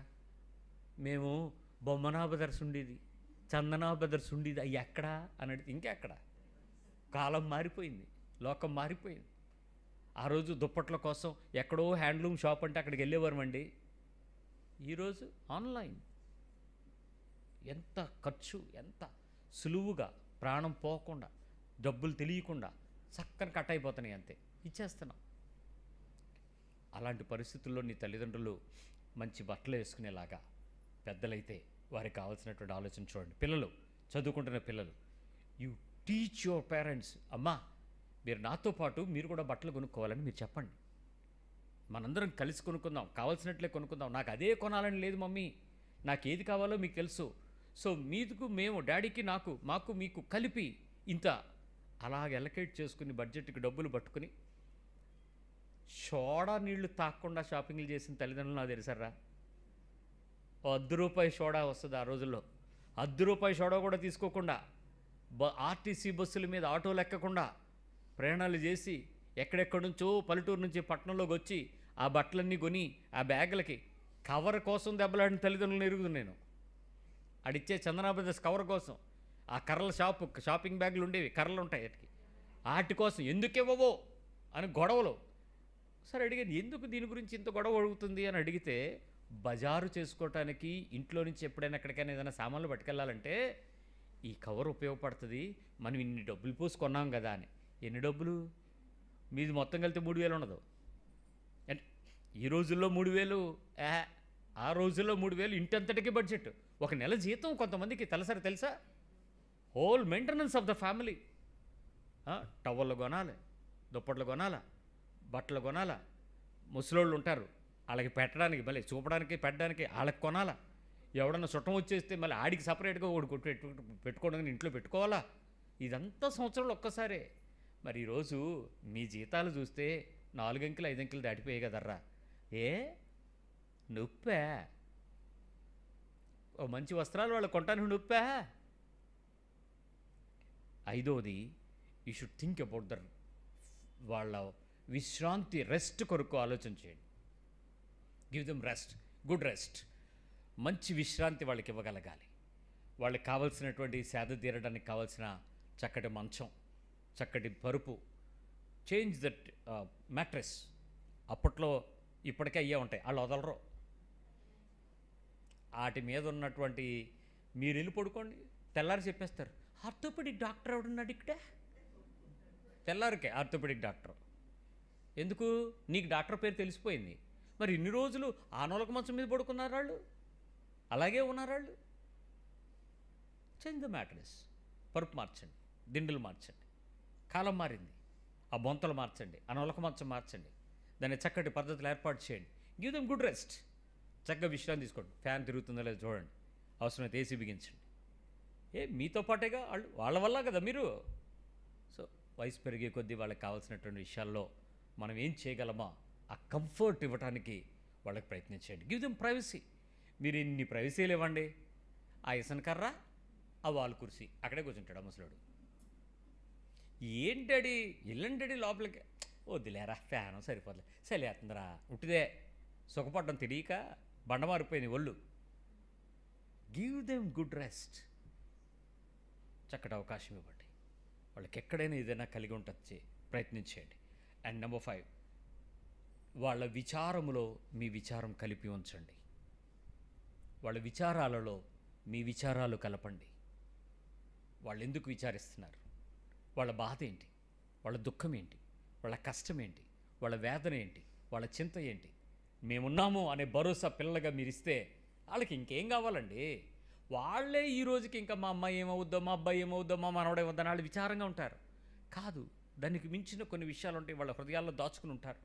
మేము బొమ్మనా బ్రదర్స్ ఉండేది, చందనా బ్రదర్స్ ఉండేది, అవి ఎక్కడా అని అడిగితే ఇంకెక్కడ. కాలం మారిపోయింది, లోకం మారిపోయింది. ఆ రోజు దుప్పట్ల కోసం ఎక్కడో హ్యాండ్లూమ్ షాప్ అంటే అక్కడికి వెళ్ళేవారమండి. ఈరోజు ఆన్లైన్. ఎంత ఖర్చు, ఎంత సులువుగా, ప్రాణం పోకుండా, డబ్బులు తెలియకుండా చక్కని కట్ అయిపోతున్నాయి, అంతే ఇచ్చేస్తున్నాం. అలాంటి పరిస్థితుల్లో నీ తల్లిదండ్రులు మంచి బట్టలు వేసుకునేలాగా పెద్దలైతే వారికి కావాల్సినటువంటి ఆలోచన చూడండి. పిల్లలు, చదువుకుంటున్న పిల్లలు, యూ టీచ్ యువర్ పేరెంట్స్, అమ్మా మీరు నాతో పాటు మీరు కూడా బట్టలు కొనుక్కోవాలని మీరు చెప్పండి. మనందరం కలిసి కొనుక్కుందాం, కావాల్సినట్లే కొనుక్కుందాం. నాకు అదే కొనాలని లేదు మమ్మీ, నాకు ఏది కావాలో మీకు తెలుసు. సో మీకు మేము, డాడీకి మాకు మీకు కలిపి ఇంత అలాగ ఎలకేట్ చేసుకుని బడ్జెట్కి డబ్బులు పట్టుకుని సోడా నీళ్లు తాకుండా షాపింగ్లు చేసిన తల్లిదండ్రులు నాకు తెలుసారా. ₹10 సోడా వస్తుంది ఆ రోజుల్లో. ₹10 సోడా కూడా తీసుకోకుండా ఆర్టీసీ బస్సుల మీద ఆటోలు ఎక్కకుండా ప్రయాణాలు చేసి ఎక్కడెక్కడి నుంచో పల్లెటూరు నుంచి పట్టణంలోకి వచ్చి ఆ బట్టలన్నీ కొని ఆ బ్యాగులకి కవర్ కోసం దెబ్బలాడిన తల్లిదండ్రులను ఎరుగుతుంది నేను. ఆడిచ్చే చందనా బ్రదర్స్ కవర్ కోసం, ఆ కర్రల షాపింగ్ బ్యాగులు ఉండేవి, కర్రలు ఉంటాయి వాటి కోసం ఎందుకు ఇవ్వవో అని గొడవలు. సరే అడిగాను, ఎందుకు దీని గురించి ఇంత గొడవ అడుగుతుంది అని అడిగితే, బజారు చేసుకోవటానికి ఇంట్లో నుంచి ఎప్పుడైనా ఎక్కడికైనా ఏదైనా సామాన్లు పట్టుకెళ్ళాలంటే ఈ కవర్ ఉపయోగపడుతుంది, మనం ఇన్ని డబ్బులు పోసి కొన్నాం కదా అని. ఎన్ని డబ్బులు? మీది మొత్తం కలిపితే 3,000 ఉండదు. అంటే ఈ రోజుల్లో 3,000, ఆ రోజుల్లో 3,000 ఇంటంతటికి బడ్జెట్. ఒక నెల జీతం కొంతమందికి తలసరి తెలుసా? Whole maintenance of the family. టవళ్ళు కొనాలి, దుప్పట్లు కొనాలా, బట్టలు కొనాలా, ముసలోళ్ళు ఉంటారు వాళ్ళకి పెట్టడానికి, మళ్ళీ చూపడానికి పెట్టడానికి వాళ్ళకి కొనాలా. ఎవడన్నా చుట్టం వచ్చేస్తే మళ్ళీ ఆడికి సపరేట్గా ఒకటి కొట్టి పెట్టుకోవడానికి ఇంట్లో పెట్టుకోవాలా. ఇదంతా సంవత్సరంలో ఒక్కసారే. మరి ఈరోజు మీ జీతాలు చూస్తే 4 అంకెలు 5 అంకెలు దాటిపోయాయి కదర్రా. నొప్పా? ఓ మంచి వస్త్రాలు వాళ్ళు కొనడానికి నొప్పా? ఐదోది, you should think about the వాళ్ళ విశ్రాంతి, రెస్ట్ కొరకు ఆలోచన చేయండి. Give them rest, good rest. మంచి విశ్రాంతి వాళ్ళకి ఇవ్వగలగాలి. వాళ్ళకి కావాల్సినటువంటి సేద తీరడానికి కావాల్సిన చక్కటి మంచం, చక్కటి పరుపు, చేంజ్ దట్ మ్యాట్రెస్. అప్పట్లో ఇప్పటికే అయ్యే ఉంటాయి, వాళ్ళు వదలరు. వాటి మీద ఉన్నటువంటి మీరు వెళ్ళి పడుకోండి, తెల్లారి చెప్పేస్తారు ఆర్థోపెడిక్ డాక్టర్ ఎవడున్నాడు ఇక్కడ. తెల్లారికే ఆర్థోపెడిక్ డాక్టర్. ఎందుకు? నీకు డాక్టర్ పేరు తెలిసిపోయింది. మరి ఇన్ని రోజులు ఆ నొలక మంచం మీద పడుకున్నారు వాళ్ళు, అలాగే ఉన్నారు వాళ్ళు. చేంజ్ ద మ్యాట్రెస్, పరుపు మార్చండి, దిండులు మార్చండి. కాలం మారింది, ఆ బొంతలు మార్చండి, ఆ నొలక మంచం మార్చండి, దాన్ని చక్కటి పద్ధతులు ఏర్పాటు చేయండి. Give them good rest. చక్కగా విశ్రాంతి తీసుకోండి. ఫ్యాన్ తిరుగుతుందో లేదో చూడండి, అవసరమైతే ఏసీ బిగించండి. మీతో పాటేగా వాళ్ళ వల్ల కదా మీరు. సో వయసు పెరిగే కొద్దీ వాళ్ళకి కావాల్సినటువంటి విషయాల్లో మనం ఏం చేయగలమో ఆ కంఫర్ట్ ఇవ్వడానికి వాళ్ళకి ప్రయత్నించండి. Give them privacy. మీరు ఇన్ని ప్రైవసీలు ఇవ్వండి, ఆ ఇసనకర్ర, ఆ వాల్ కుర్సీ, అక్కడే కూర్చుంటాడు ఆ ముసలాడు. ఏంటడి ఇల్లంటడి లోపలికి, వద్దులేరా ఫ్యాను సరిపోలే, చలేస్తుందిరా, ఉట్టిదే సుఖపడ్డం తెలియక బండ మారిపోయింది ఒళ్ళు. Give them good rest. చక్కటి అవకాశం ఇవ్వండి. వాళ్ళకి ఎక్కడైనా ఏదైనా కలిగి ఉంటుంది ప్రయత్నించేయండి. అండ్ నెంబర్ 5, వాళ్ళ విచారములో మీ విచారం కలిపి ఉంచండి. వాళ్ళ విచారాలలో మీ విచారాలు కలపండి. వాళ్ళు ఎందుకు విచారిస్తున్నారు, వాళ్ళ బాధ ఏంటి, వాళ్ళ దుఃఖం ఏంటి, వాళ్ళ కష్టం ఏంటి, వాళ్ళ వేదన ఏంటి, వాళ్ళ చింత ఏంటి, మేమున్నాము అనే భరోసా పిల్లలుగా మీరు ఇస్తే వాళ్ళకి ఇంకేం కావాలండి. వాళ్ళే ఈ రోజుకి ఇంకా మా అమ్మాయి ఏమవుద్దో, మా అబ్బాయి ఏమవుద్దో, మా మనవడు ఏమవుద్దని వాళ్ళు విచారంగా ఉంటారు. కాదు, దానికి మించిన కొన్ని విషయాలు ఉంటాయి, వాళ్ళ హృదయాల్లో దాచుకుని ఉంటారు.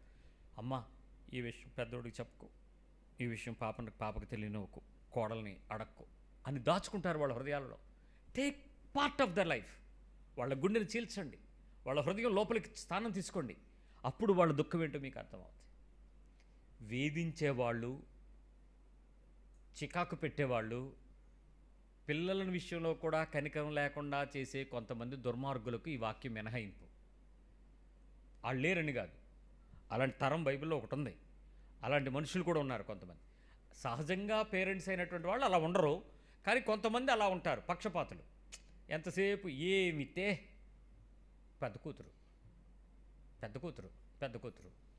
అమ్మ ఈ విషయం పెద్దోడికి చెప్పుకో, ఈ విషయం పాపకు తెలియనివ్వకు, కోడల్ని అడక్కు అని దాచుకుంటారు వాళ్ళ హృదయాలలో. Take part of the life. వాళ్ళ గుండెని చీల్చండి, వాళ్ళ హృదయం లోపలికి స్థానం తీసుకోండి. అప్పుడు వాళ్ళ దుఃఖం ఏంటో మీకు అర్థమవుతుంది. వేధించేవాళ్ళు, చికాకు పెట్టేవాళ్ళు, పిల్లల విషయంలో కూడా కనికరం లేకుండా చేసే కొంతమంది దుర్మార్గులకు ఈ వాక్యం మినహాయింపు. వాళ్ళు లేరని కాదు, అలాంటి తరం బైబిల్లో ఒకటి ఉంది. అలాంటి మనుషులు కూడా ఉన్నారు కొంతమంది. సహజంగా పేరెంట్స్ అయినటువంటి వాళ్ళు అలా ఉండరు, కానీ కొంతమంది అలా ఉంటారు, పక్షపాతులు. ఎంతసేపు ఏమితే పెద్ద కూతురు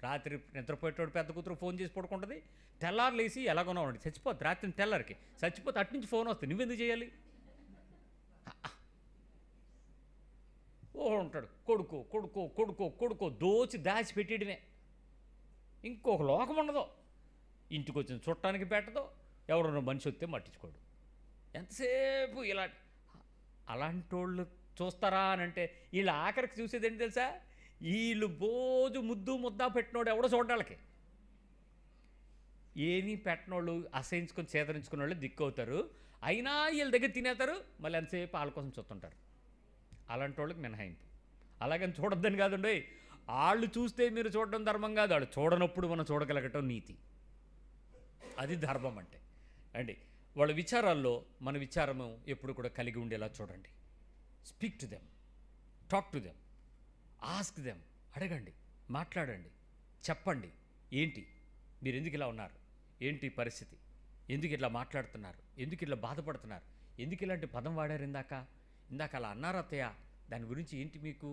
రాత్రి నిద్రపోయేటోడు పెద్ద కూతురు ఫోన్ చేసి పడుకుంటుంది, తెల్లారు లేసి ఎలాగోనో ఉండి చచ్చిపోద్ది. రాత్రి తెల్లారికి చచ్చిపోతే అట్నుంచి ఫోన్ వస్తుంది, నువ్వెందుకు చేయాలి? ఉంటాడు కొడుకో దోచి దాచి పెట్టేయడమే. ఇంకొక లోకం ఉండదు. ఇంటికి వచ్చిన చుట్టానికి పెట్టదో, ఎవరన్నా మనిషి వస్తే పట్టించుకోడు. ఎంతసేపు అలాంటి వాళ్ళు చూస్తారా అని అంటే వీళ్ళు ఆఖరికి చూసేది ఏంటి తెలుసా? వీళ్ళు బోజు ముద్దా పెట్టినోడు ఎవడో చూడాలకి. ఏమీ పెట్టినోళ్ళు అసహించుకొని చేదరించుకున్న వాళ్ళు దిక్కు అవుతారు. అయినా వీళ్ళ దగ్గర తినేస్తారు, మళ్ళీ ఎంతసేపు వాళ్ళ కోసం చూస్తుంటారు. అలాంటి వాళ్ళకి మినహాయింపు. అలాగని చూడొద్దని కాదండి, వాళ్ళు చూస్తే మీరు చూడడం ధర్మం కాదు, వాళ్ళు చూడనప్పుడు మనం చూడగలగటం నీతి. అది ధర్మం అంటే అండి. వాళ్ళ విచారాల్లో మన విచారము ఎప్పుడు కూడా కలిగి ఉండేలా చూడండి. Speak to them, talk to them, ask them. అడగండి, మాట్లాడండి, చెప్పండి. ఏంటి మీరు ఎందుకు ఇలా ఉన్నారు, ఏంటి పరిస్థితి, ఎందుకు ఇట్లా మాట్లాడుతున్నారు, ఎందుకు ఇట్లా బాధపడుతున్నారు, ఎందుకు ఇలాంటి పదం వాడారు, ఇందాక అలా అన్నారు అత్తయ్య, దాని గురించి ఏంటి మీకు?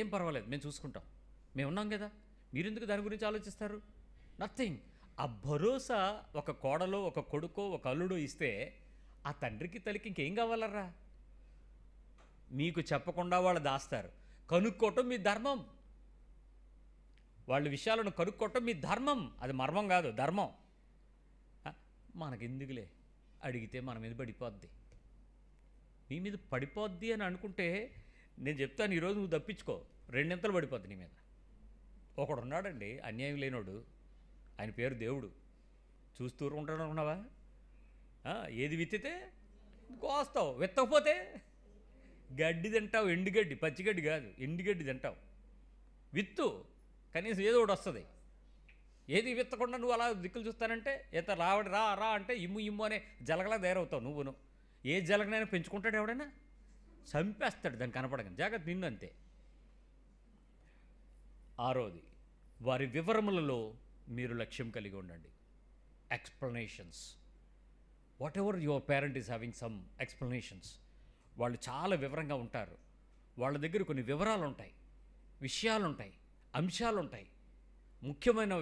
ఏం పర్వాలేదు, మేము చూసుకుంటాం, మేము ఉన్నాం కదా, మీరెందుకు దాని గురించి ఆలోచిస్తారు? నథింగ్. ఆ భరోసా ఒక కోడలో, ఒక కొడుకో, ఒక అల్లుడో ఇస్తే ఆ తండ్రికి తల్లికి ఇంకేం కావాలరా? మీకు చెప్పకుండా వాళ్ళు దాస్తారు. కనుక్కోవటం మీ ధర్మం. వాళ్ళ విషయాలను కనుక్కోవటం మీ ధర్మం. అది మర్మం కాదు, ధర్మం. మనకెందుకులే, అడిగితే మన మీద పడిపోద్ది. మీ మీద పడిపోద్ది అని అనుకుంటే నేను చెప్తాను, ఈరోజు నువ్వు తప్పించుకో, రెండింతలు పడిపోద్ది నీ మీద. ఒకడు ఉన్నాడండి అన్యాయం లేనోడు, ఆయన పేరు దేవుడు. చూస్తూ ఉంటాడు అనుకున్నావా? ఏది విత్తితే కోస్తావు, విత్తకపోతే గడ్డి తింటావు. ఎండుగడ్డి, పచ్చిగడ్డి కాదు, ఎండుగడ్డి తింటావు. విత్తు, కనీసం ఏదో ఒకటి వస్తుంది. ఏది విత్తకుండా నువ్వు అలా దిక్కులు చూస్తానంటే ఎంత రావడి రా రా అంటే ఇమ్ము ఇమ్ము అనే జలగలా తయారవుతావు నువ్వును. ఏ జలగనైనా పెంచుకుంటాడు ఎవడైనా? చంపేస్తాడు దాన్ని కనపడగానే. జాగ్రత్త, నిన్ను అంతే. ఆరోది, వారి వివరములలో మీరు లక్ష్యం కలిగి ఉండండి. Explanations. What ever your parent is having some explanations. వాళ్ళు చాలా వివరంగా ఉంటారు. వాళ్ళ దగ్గర కొన్ని వివరాలు ఉంటాయి, విషయాలు ఉంటాయి, అంశాలు ఉంటాయి. ముఖ్యమైన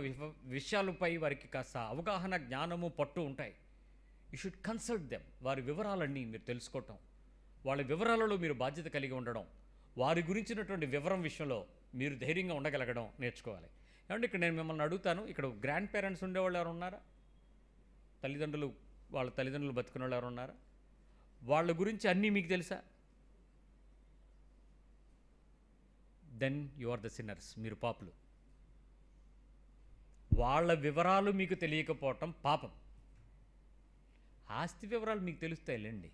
విషయాలపై వారికి కాస్త అవగాహన, జ్ఞానము, పట్టు ఉంటాయి. You should consult them. వారి వివరాలన్నీ మీరు తెలుసుకోవటం, వాళ్ళ వివరాలలో మీరు బాధ్యత కలిగి ఉండడం, వారి గురించినటువంటి వివరం విషయంలో మీరు ధైర్యంగా ఉండగలగడం నేర్చుకోవాలి. ఏమంటే ఇక్కడ నేను మిమ్మల్ని అడుగుతాను, ఇక్కడ గ్రాండ్ పేరెంట్స్ ఉండేవాళ్ళు ఎవరు ఉన్నారా? తల్లిదండ్రులు, వాళ్ళ తల్లిదండ్రులు బతుకునే వాళ్ళు ఎవరు ఉన్నారా? వాళ్ళ గురించి అన్నీ మీకు తెలుసా? Then you are the sinners. మీరు పాపులు. వాళ్ళ వివరాలు మీకు తెలియకపోవటం పాపం. ఆస్తి వివరాలు మీకు తెలుస్తాయిలేండి.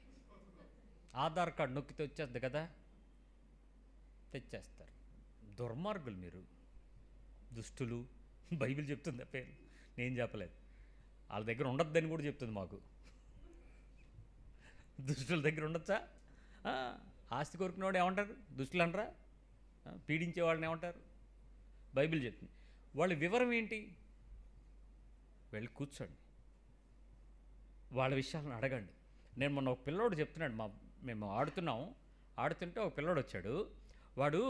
ఆధార్ కార్డు నొక్కితే వచ్చేస్తుంది కదా, తెచ్చేస్తారు. దుర్మార్గులు మీరు, దుష్టులు. బైబిల్ చెప్తుంది ఆ పేరు, నేను చెప్పలేదు. వాళ్ళ దగ్గర ఉండొద్దని కూడా చెప్తుంది మాకు. దుష్టుల దగ్గర ఉండొచ్చా? ఆస్తి కోరుకునేవాడు ఏమంటారు? దుష్టులు అనరా? పీడించే వాళ్ళని ఏమంటారు? బైబిల్ చెప్తుంది. వాళ్ళ వివరం ఏంటి? వెళ్ళి కూర్చోండి, వాళ్ళ విషయాలను అడగండి. నేను మొన్న ఒక పిల్లోడు చెప్తున్నాడు, మేము ఆడుతుంటే ఒక పిల్లోడు వచ్చాడు. వాడు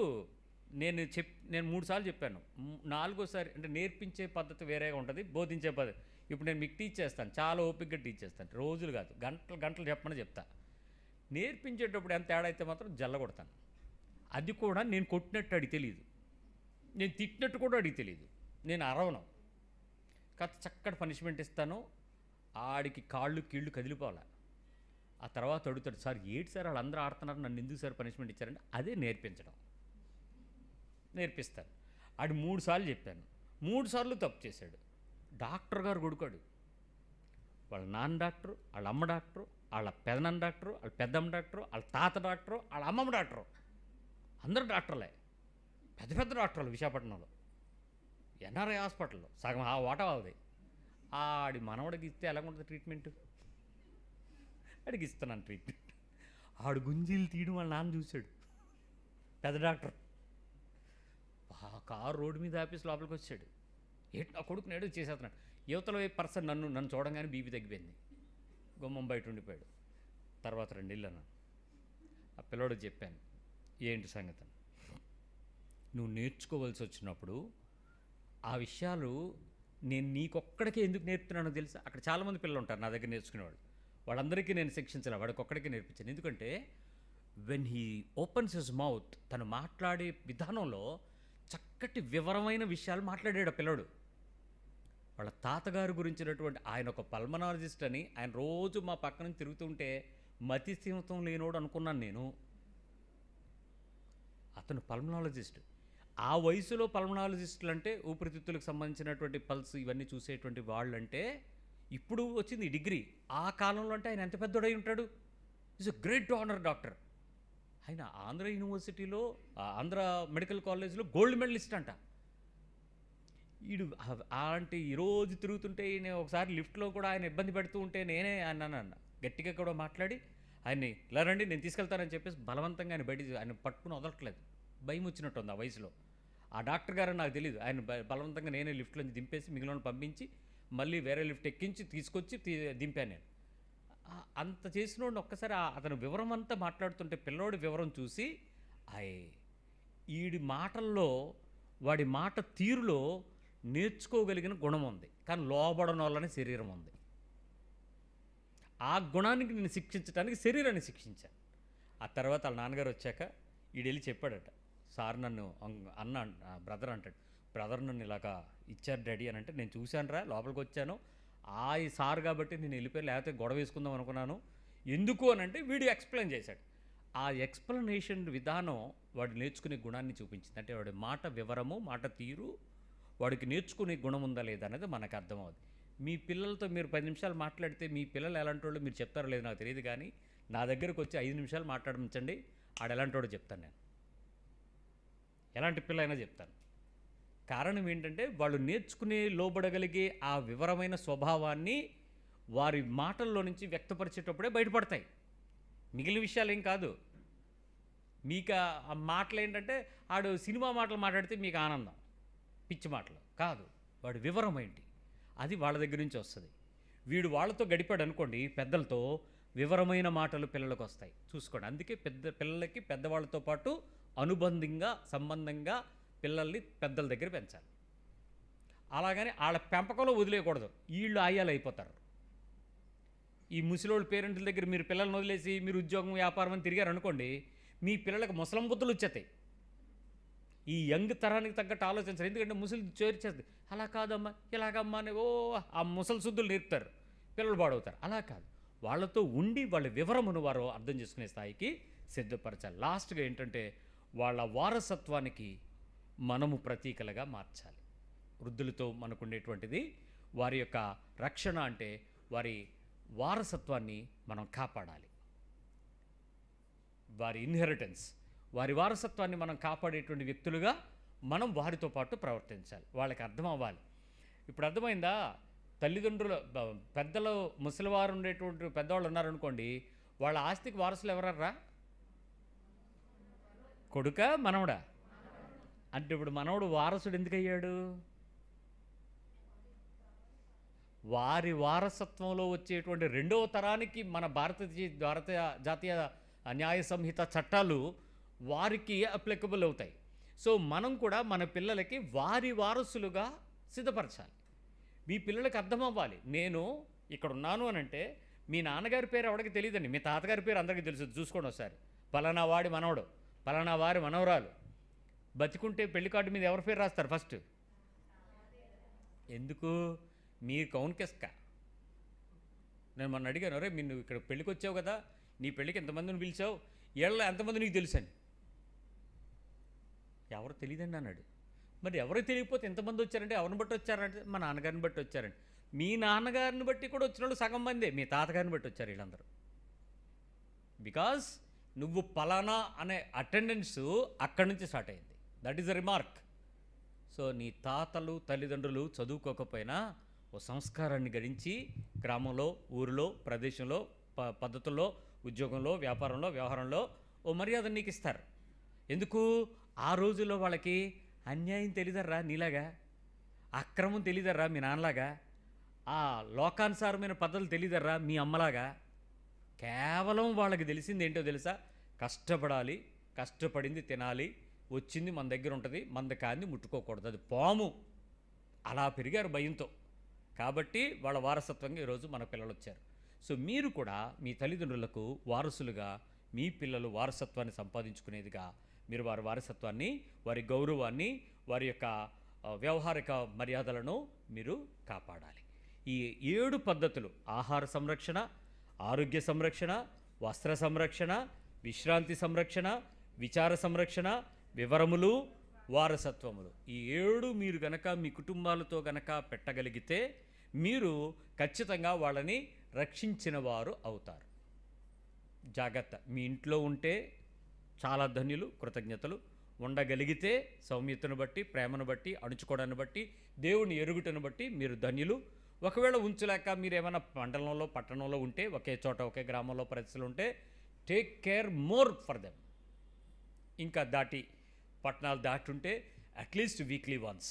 నేను 3 సార్లు చెప్పాను, 4వసారి అంటే నేర్పించే పద్ధతి వేరేగా ఉంటుంది, బోధించే పద్ధతి. ఇప్పుడు నేను మీకు టీచ్ చేస్తాను, చాలా ఓపికగా టీచ్ చేస్తాను. రోజులు కాదు, గంటలు చెప్పమని చెప్తా. నేర్పించేటప్పుడు ఎంత తేడా అయితే మాత్రం జల్లగొడతాను. అది కూడా నేను కొట్టినట్టు అడిగి తెలియదు, నేను తిట్టినట్టు కూడా అడిగి తెలియదు, నేను అరవను. కాస్త చక్కటి పనిష్మెంట్ ఇస్తాను. ఆడికి కాళ్ళు కీళ్ళు కదిలిపోవాలి. ఆ తర్వాత అడుగుతాడు, సార్ ఏంటి సార్ వాళ్ళందరూ ఆడుతున్నారు, నన్ను ఎందుకు సార్ పనిష్మెంట్ ఇచ్చారంటే అదే నేర్పించడం. నేర్పిస్తాను. ఆడు 3 సార్లు చెప్పాను, 3 సార్లు తప్పు చేశాడు. డాక్టర్ గారు కొడుకాడు. వాళ్ళ నాన్న డాక్టరు, వాళ్ళ అమ్మ డాక్టరు, వాళ్ళ పెదనాన్న డాక్టరు, వాళ్ళ పెద్దమ్మ డాక్టరు, వాళ్ళ తాత డాక్టరు, వాళ్ళ అమ్మమ్మ డాక్టరు. అందరూ డాక్టర్లే, పెద్ద పెద్ద డాక్టర్లు. విశాఖపట్నంలో ఎన్ఆర్ఐ హాస్పిటల్లో సగం ఆ వాటా అవుతాయి. ఆడి మనవడికి ఇస్తే ఎలాగుంటుంది ట్రీట్మెంట్? ఆడికి ఇస్తున్నాను ట్రీట్మెంట్. ఆడు గుంజీలు తీయడం వాళ్ళ నాన్న చూశాడు, పెద్ద డాక్టర్. ఆ కారు రోడ్డు మీద ఆఫీస్ లోపలికి వచ్చాడు. ఏంటి నా కొడుకు నేడు చేసేస్తున్నాడు. యువతల పర్సన్ నన్ను చూడంగానే బీపీ తగ్గిపోయింది, గుమ్మం బయట ఉండిపోయాడు. తర్వాత 2 ఇళ్ళు అన్నాను. ఆ పిల్లోడికి చెప్పాను, ఏంటి సంగతి? నువ్వు నేర్చుకోవాల్సి వచ్చినప్పుడు ఆ విషయాలు నేను నీకొక్కడికే ఎందుకు నేర్పుతున్నానో తెలుసా? అక్కడ చాలామంది పిల్లలు ఉంటారు నా దగ్గర నేర్చుకునేవాళ్ళు. వాళ్ళందరికీ నేను శిక్షించాలి, వాడికి ఒక్కడికే నేర్పించాను. ఎందుకంటే when he opens his mouth, తను మాట్లాడే విధానంలో చక్కటి వివరమైన విషయాలు మాట్లాడాడు ఆ పిల్లడు. వాళ్ళ తాతగారు గురించినటువంటి, ఆయన ఒక పల్మనాలజిస్ట్ అని, ఆయన రోజు మా పక్క నుంచి తిరుగుతుంటే మతి స్థిమితం లేనోడు అనుకున్నాను నేను. అతను పల్మనాలజిస్ట్. ఆ వయసులో పల్మనాలజిస్టులు అంటే ఊపిరితిత్తులకు సంబంధించినటువంటి పల్స్ ఇవన్నీ చూసేటువంటి వాళ్ళంటే, ఇప్పుడు వచ్చింది ఈ డిగ్రీ. ఆ కాలంలో అంటే ఆయన ఎంత పెద్దోడై ఉంటాడు? Is a great honour doctor. ఆయన ఆంధ్ర యూనివర్సిటీలో, ఆంధ్ర మెడికల్ కాలేజ్లో గోల్డ్ మెడలిస్ట్ అంట. వీడు అలాంటి ఈరోజు తిరుగుతుంటే, నేను ఒకసారి లిఫ్ట్లో కూడా ఆయన ఇబ్బంది పెడుతూ ఉంటే నేనే అన్నాను, గట్టిగా కూడా మాట్లాడి ఆయన్ని ఇలా రండి నేను తీసుకెళ్తానని చెప్పేసి బలవంతంగా ఆయన పట్టుకుని వదలట్లేదు. భయం వచ్చినట్టుంది ఆ వయసులో. ఆ డాక్టర్ గారు నాకు తెలియదు, ఆయన బలవంతంగా నేనే లిఫ్ట్లో దింపేసి మిగిలిన పంపించి మళ్ళీ వేరే లిఫ్ట్ ఎక్కించి తీసుకొచ్చి దింపాను నేను. అంత చేసినోడిని ఒక్కసారి అతను వివరం అంతా మాట్లాడుతుంటే పిల్లోడి వివరం చూసి, ఈడి మాటల్లో, వాడి మాట తీరులో నేర్చుకోగలిగిన గుణం ఉంది, కానీ లోబడని వాళ్ళని శరీరం ఉంది. ఆ గుణానికి నేను శిక్షించడానికి శరీరాన్ని శిక్షించాను. ఆ తర్వాత వాళ్ళ నాన్నగారు వచ్చాక ఈడెళ్ళి చెప్పాడట, సార్ నన్ను అన్న బ్రదర్ అంటాడు, బ్రదర్ నన్ను ఇలాగా ఇచ్చారు డాడీ అని అంటే, నేను చూశాను రా, లోపలికి వచ్చాను, ఈ సార్ కాబట్టి నేను వెళ్ళిపోయి, లేకపోతే గొడవ వేసుకుందాం అనుకున్నాను. ఎందుకు అని అంటే వీడు ఎక్స్ప్లెయిన్ చేశాడు. ఆ ఎక్స్ప్లెనేషన్ విధానం వాడు నేర్చుకునే గుణాన్ని చూపించింది. అంటే వాడి మాట వివరము, మాట తీరు, వాడికి నేర్చుకునే గుణం ఉందా లేదా అనేది మనకు అర్థమవుతుంది. మీ పిల్లలతో మీరు 10 నిమిషాలు మాట్లాడితే మీ పిల్లలు ఎలాంటి వాళ్ళు మీరు చెప్తారో లేదు నాకు తెలియదు, కానీ నా దగ్గరకు వచ్చి 5 నిమిషాలు మాట్లాడించండి, ఆడు ఎలాంటి వాడో చెప్తాను నేను, ఎలాంటి పిల్లైనా చెప్తాను. కారణం ఏంటంటే వాళ్ళు నేర్చుకునే లోబడగలిగే ఆ వివరమైన స్వభావాన్ని వారి మాటల్లో నుంచి వ్యక్తపరిచేటప్పుడే బయటపడతాయి. మిగిలిన విషయాలు ఏం కాదు. మీకు ఆ మాటలు ఏంటంటే ఆడు సినిమా మాటలు మాట్లాడితే మీకు ఆనందం, పిచ్చి మాటలు కాదు, వాడి వివరం ఏంటి అది వాళ్ళ దగ్గర నుంచి వస్తుంది. వీడు వాళ్ళతో గడిపాడు అనుకోండి, పెద్దలతో, వివరమైన మాటలు పిల్లలకు వస్తాయి. చూసుకోండి, అందుకే పిల్లలకి పెద్దవాళ్ళతో పాటు అనుబంధంగా సంబంధంగా పిల్లల్ని పెద్దల దగ్గర పెంచాలి. అలాగని వాళ్ళ పెంపకంలో వదిలేయకూడదు, వీళ్ళు ఆయాలు అయిపోతారు. ఈ ముసలోళ్ళ పేరెంట్ల దగ్గర మీరు పిల్లల్ని వదిలేసి మీరు ఉద్యోగం వ్యాపారం అని తిరిగారు అనుకోండి, మీ పిల్లలకు ముసలం బుద్ధులు వచ్చేస్తాయి. ఈ యంగ్ తరానికి తగ్గట్టు ఆలోచించారు. ఎందుకంటే ముసలి చేర్చేస్తుంది, అలా కాదమ్మా ఇలాగమ్మా అని ఆ ముసలి శుద్ధులు నేర్పుతారు, పిల్లలు పాడవుతారు. అలా కాదు, వాళ్ళతో ఉండి వాళ్ళ వివరమును వారు అర్థం చేసుకునే స్థాయికి సిద్ధపరచాలి. లాస్ట్గా ఏంటంటే వాళ్ళ వారసత్వానికి మనము ప్రతీకలుగా మార్చాలి. వృద్ధులతో మనకు ఉండేటువంటిది వారి యొక్క రక్షణ, అంటే వారి వారసత్వాన్ని మనం కాపాడాలి. వారి ఇన్హెరిటెన్స్, వారి వారసత్వాన్ని మనం కాపాడేటువంటి వ్యక్తులుగా మనం వారితో పాటు ప్రవర్తించాలి. వాళ్ళకి అర్థం అవ్వాలి. ఇప్పుడు అర్థమైందా? తల్లిదండ్రులు పెద్దలు ముసలివారు ఉండేటువంటి పెద్దవాళ్ళు ఉన్నారనుకోండి, వాళ్ళ ఆస్తికి వారసులు ఎవరర్రా? కొడుక మనవడా? అంటే ఇప్పుడు మనవడు వారసుడు ఎందుకు అయ్యాడు? వారి వారసత్వంలో వచ్చేటువంటి రెండవ తరానికి మన భారతీయ జాతీయ న్యాయ సంహిత చట్టాలు వారికి అప్లికబుల్ అవుతాయి. సో మనం కూడా మన పిల్లలకి వారి వారసులుగా సిద్ధపరచాలి. మీ పిల్లలకి అర్థం అవ్వాలి, నేను ఇక్కడ ఉన్నాను అని అంటే మీ నాన్నగారి పేరు ఎవరికి తెలియదండి, మీ తాతగారి పేరు అందరికీ తెలుసు. చూసుకోండి ఒకసారి, పలానా వాడి మనవడు, పలానా వారి మనవరాలు. బతికుంటే పెళ్లి కార్డు మీద ఎవరి పేరు రాస్తారు ఫస్ట్? ఎందుకు? మీరు కౌన్కెస్క. నేను మొన్న అడిగాను, అరే నువ్వు ఇక్కడ పెళ్ళికి వచ్చావు కదా, నీ పెళ్ళికి ఎంతమందిని పిలిచావు, ఏళ్ళ ఎంతమంది నీకు తెలుసని. ఎవరు తెలియదండి అన్నాడు. మరి ఎవరికి తెలియకపోతే ఎంతమంది వచ్చారంటే ఎవరిని బట్టి వచ్చారంటే మా నాన్నగారిని బట్టి వచ్చారండి. మీ నాన్నగారిని బట్టి కూడా వచ్చిన వాళ్ళు సగం మందే మీ తాతగారిని బట్టి వచ్చారు వీళ్ళందరూ. బికాజ్ నువ్వు పలానా అనే అటెండెన్స్ అక్కడి నుంచి స్టార్ట్ అయింది. That is a remark. So నీ తాతలు తల్లిదండ్రులు చదువుకోకపోయినా ఓ సంస్కారాన్ని గడించి గ్రామంలో, ఊరిలో, ప్రదేశంలో, పద్ధతుల్లో, ఉద్యోగంలో, వ్యాపారంలో, వ్యవహారంలో ఓ మర్యాద నీకు ఇస్తారు. ఎందుకు? ఆ రోజుల్లో వాళ్ళకి అన్యాయం తెలియదర్రా నీలాగా, అక్రమం తెలియదర్రా మీ నాన్నలాగా, ఆ లోకానుసారమైన పద్ధతులు తెలియదర్రా మీ అమ్మలాగా. కేవలం వాళ్ళకి తెలిసింది ఏంటో తెలుసా? కష్టపడాలి, కష్టపడింది తినాలి, వచ్చింది మన దగ్గర ఉంటుంది, మంద కాంది ముట్టుకోకూడదు, అది పాము. అలా పెరిగారు భయంతో. కాబట్టి వాళ్ళ వారసత్వంగా ఈరోజు మన పిల్లలు వచ్చారు. సో మీరు కూడా మీ తల్లిదండ్రులకు వారసులుగా, మీ పిల్లలు వారసత్వాన్ని సంపాదించుకునేదిగా మీరు వారి వారసత్వాన్ని, వారి గౌరవాన్ని, వారి యొక్క వ్యవహారిక మర్యాదలను మీరు కాపాడాలి. ఈ 7 పద్ధతులు, ఆహార సంరక్షణ, ఆరోగ్య సంరక్షణ, వస్త్ర సంరక్షణ, విశ్రాంతి సంరక్షణ, విచార సంరక్షణ, వివరములు, వారసత్వములు, ఈ 7 మీరు గనక మీ కుటుంబాలతో గనక పెట్టగలిగితే మీరు ఖచ్చితంగా వాళ్ళని రక్షించిన వారు అవుతారు. జాగ్రత్త. మీ ఇంట్లో ఉంటే చాలా ధన్యులు, కృతజ్ఞతలు. ఉండగలిగితే సౌమ్యతను బట్టి, ప్రేమను బట్టి, అణుచుకోవడాన్ని బట్టి, దేవుని ఎరుగుటను బట్టి మీరు ధన్యులు. ఒకవేళ ఉంచలేక మీరు ఏమైనా మండలంలో, పట్టణంలో ఉంటే, ఒకే చోట ఒకే గ్రామంలో పరిస్థితులు ఉంటే, take care more for them. ఇంకా దాటి పట్టణాలు దాటి ఉంటే అట్లీస్ట్ వీక్లీ వన్స్,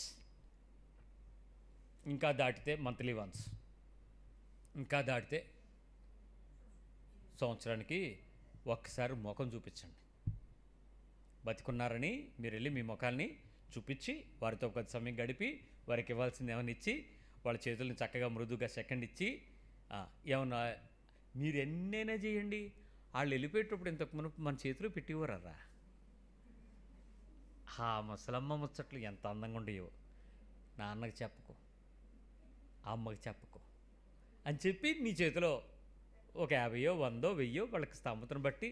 ఇంకా దాటితే మంత్లీ వన్స్, ఇంకా దాటితే సంవత్సరానికి ఒక్కసారి ముఖం చూపించండి. బతికున్నారని మీరు వెళ్ళి మీ ముఖాన్ని చూపించి వారితో కొంత సమయం గడిపి వారికి ఇవ్వాల్సింది ఏమైనా ఇచ్చి వాళ్ళ చేతుల్ని చక్కగా మృదువుగా సెకండ్ ఇచ్చి ఏమన్నా మీరు ఎన్నైనా చేయండి, వాళ్ళు వెళ్ళిపోయేటప్పుడు ఇంతకు మునుపు మన చేతిలో పెట్టివ్వరరా. ఆ ముసలమ్మ ముచ్చట్లు ఎంత అందంగా ఉండేవో. నాన్నకి చెప్పకు, అమ్మకి చెప్పకు అని చెప్పి నీ చేతిలో ఒక 50, 100, 1000 వాళ్ళకి స్తోమతను బట్టి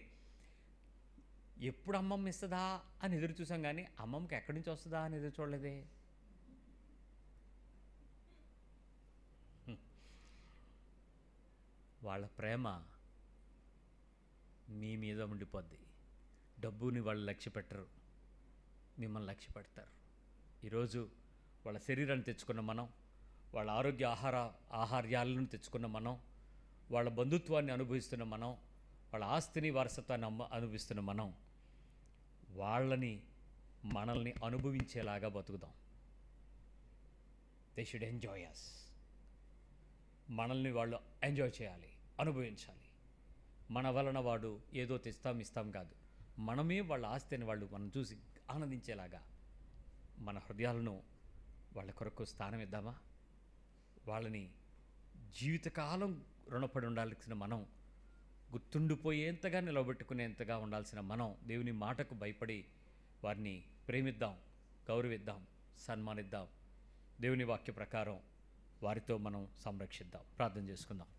ఎప్పుడు అమ్మమ్మ ఇస్తుందా అని ఎదురు చూసాం, కానీ అమ్మమ్మకి ఎక్కడి నుంచి వస్తుందా అని ఎదురు చూడలేదే. వాళ్ళ ప్రేమ మీ మీద ఉండిపోద్ది. డబ్బుని వాళ్ళు లక్ష్య పెట్టరు, మిమ్మల్ని లక్ష్య పెడతారు. ఈరోజు వాళ్ళ శరీరాన్ని తెచ్చుకున్న మనం, వాళ్ళ ఆరోగ్య ఆహార్యాలను తెచ్చుకున్న మనం, వాళ్ళ బంధుత్వాన్ని అనుభవిస్తున్న మనం, వాళ్ళ ఆస్తిని వారసత్వాన్ని అనుభవిస్తున్న మనం, మనల్ని అనుభవించేలాగా బతుకుదాం. దే షుడ్ ఎంజాయ్ అస్. మనల్ని వాళ్ళు ఎంజాయ్ చేయాలి, అనుభవించాలి. మన వలన వాడు ఏదో ఇస్తాం కాదు, మనమే వాళ్ళ ఆస్తిని వాళ్ళు మనం చూసి ఆనందించేలాగా మన హృదయాలను వాళ్ళ కొరకు స్థానం ఇద్దామా? వాళ్ళని జీవితకాలం రుణపడి ఉండాల్సిన మనం, గుర్తుండిపోయేంతగా నిలబెట్టుకునేంతగా ఉండాల్సిన మనం దేవుని మాటకు భయపడి వారిని ప్రేమిద్దాం, గౌరవిద్దాం, సన్మానిద్దాం. దేవుని వాక్య ప్రకారం వారితో మనం సంరక్షిద్దాం. ప్రార్థన చేసుకుందాం.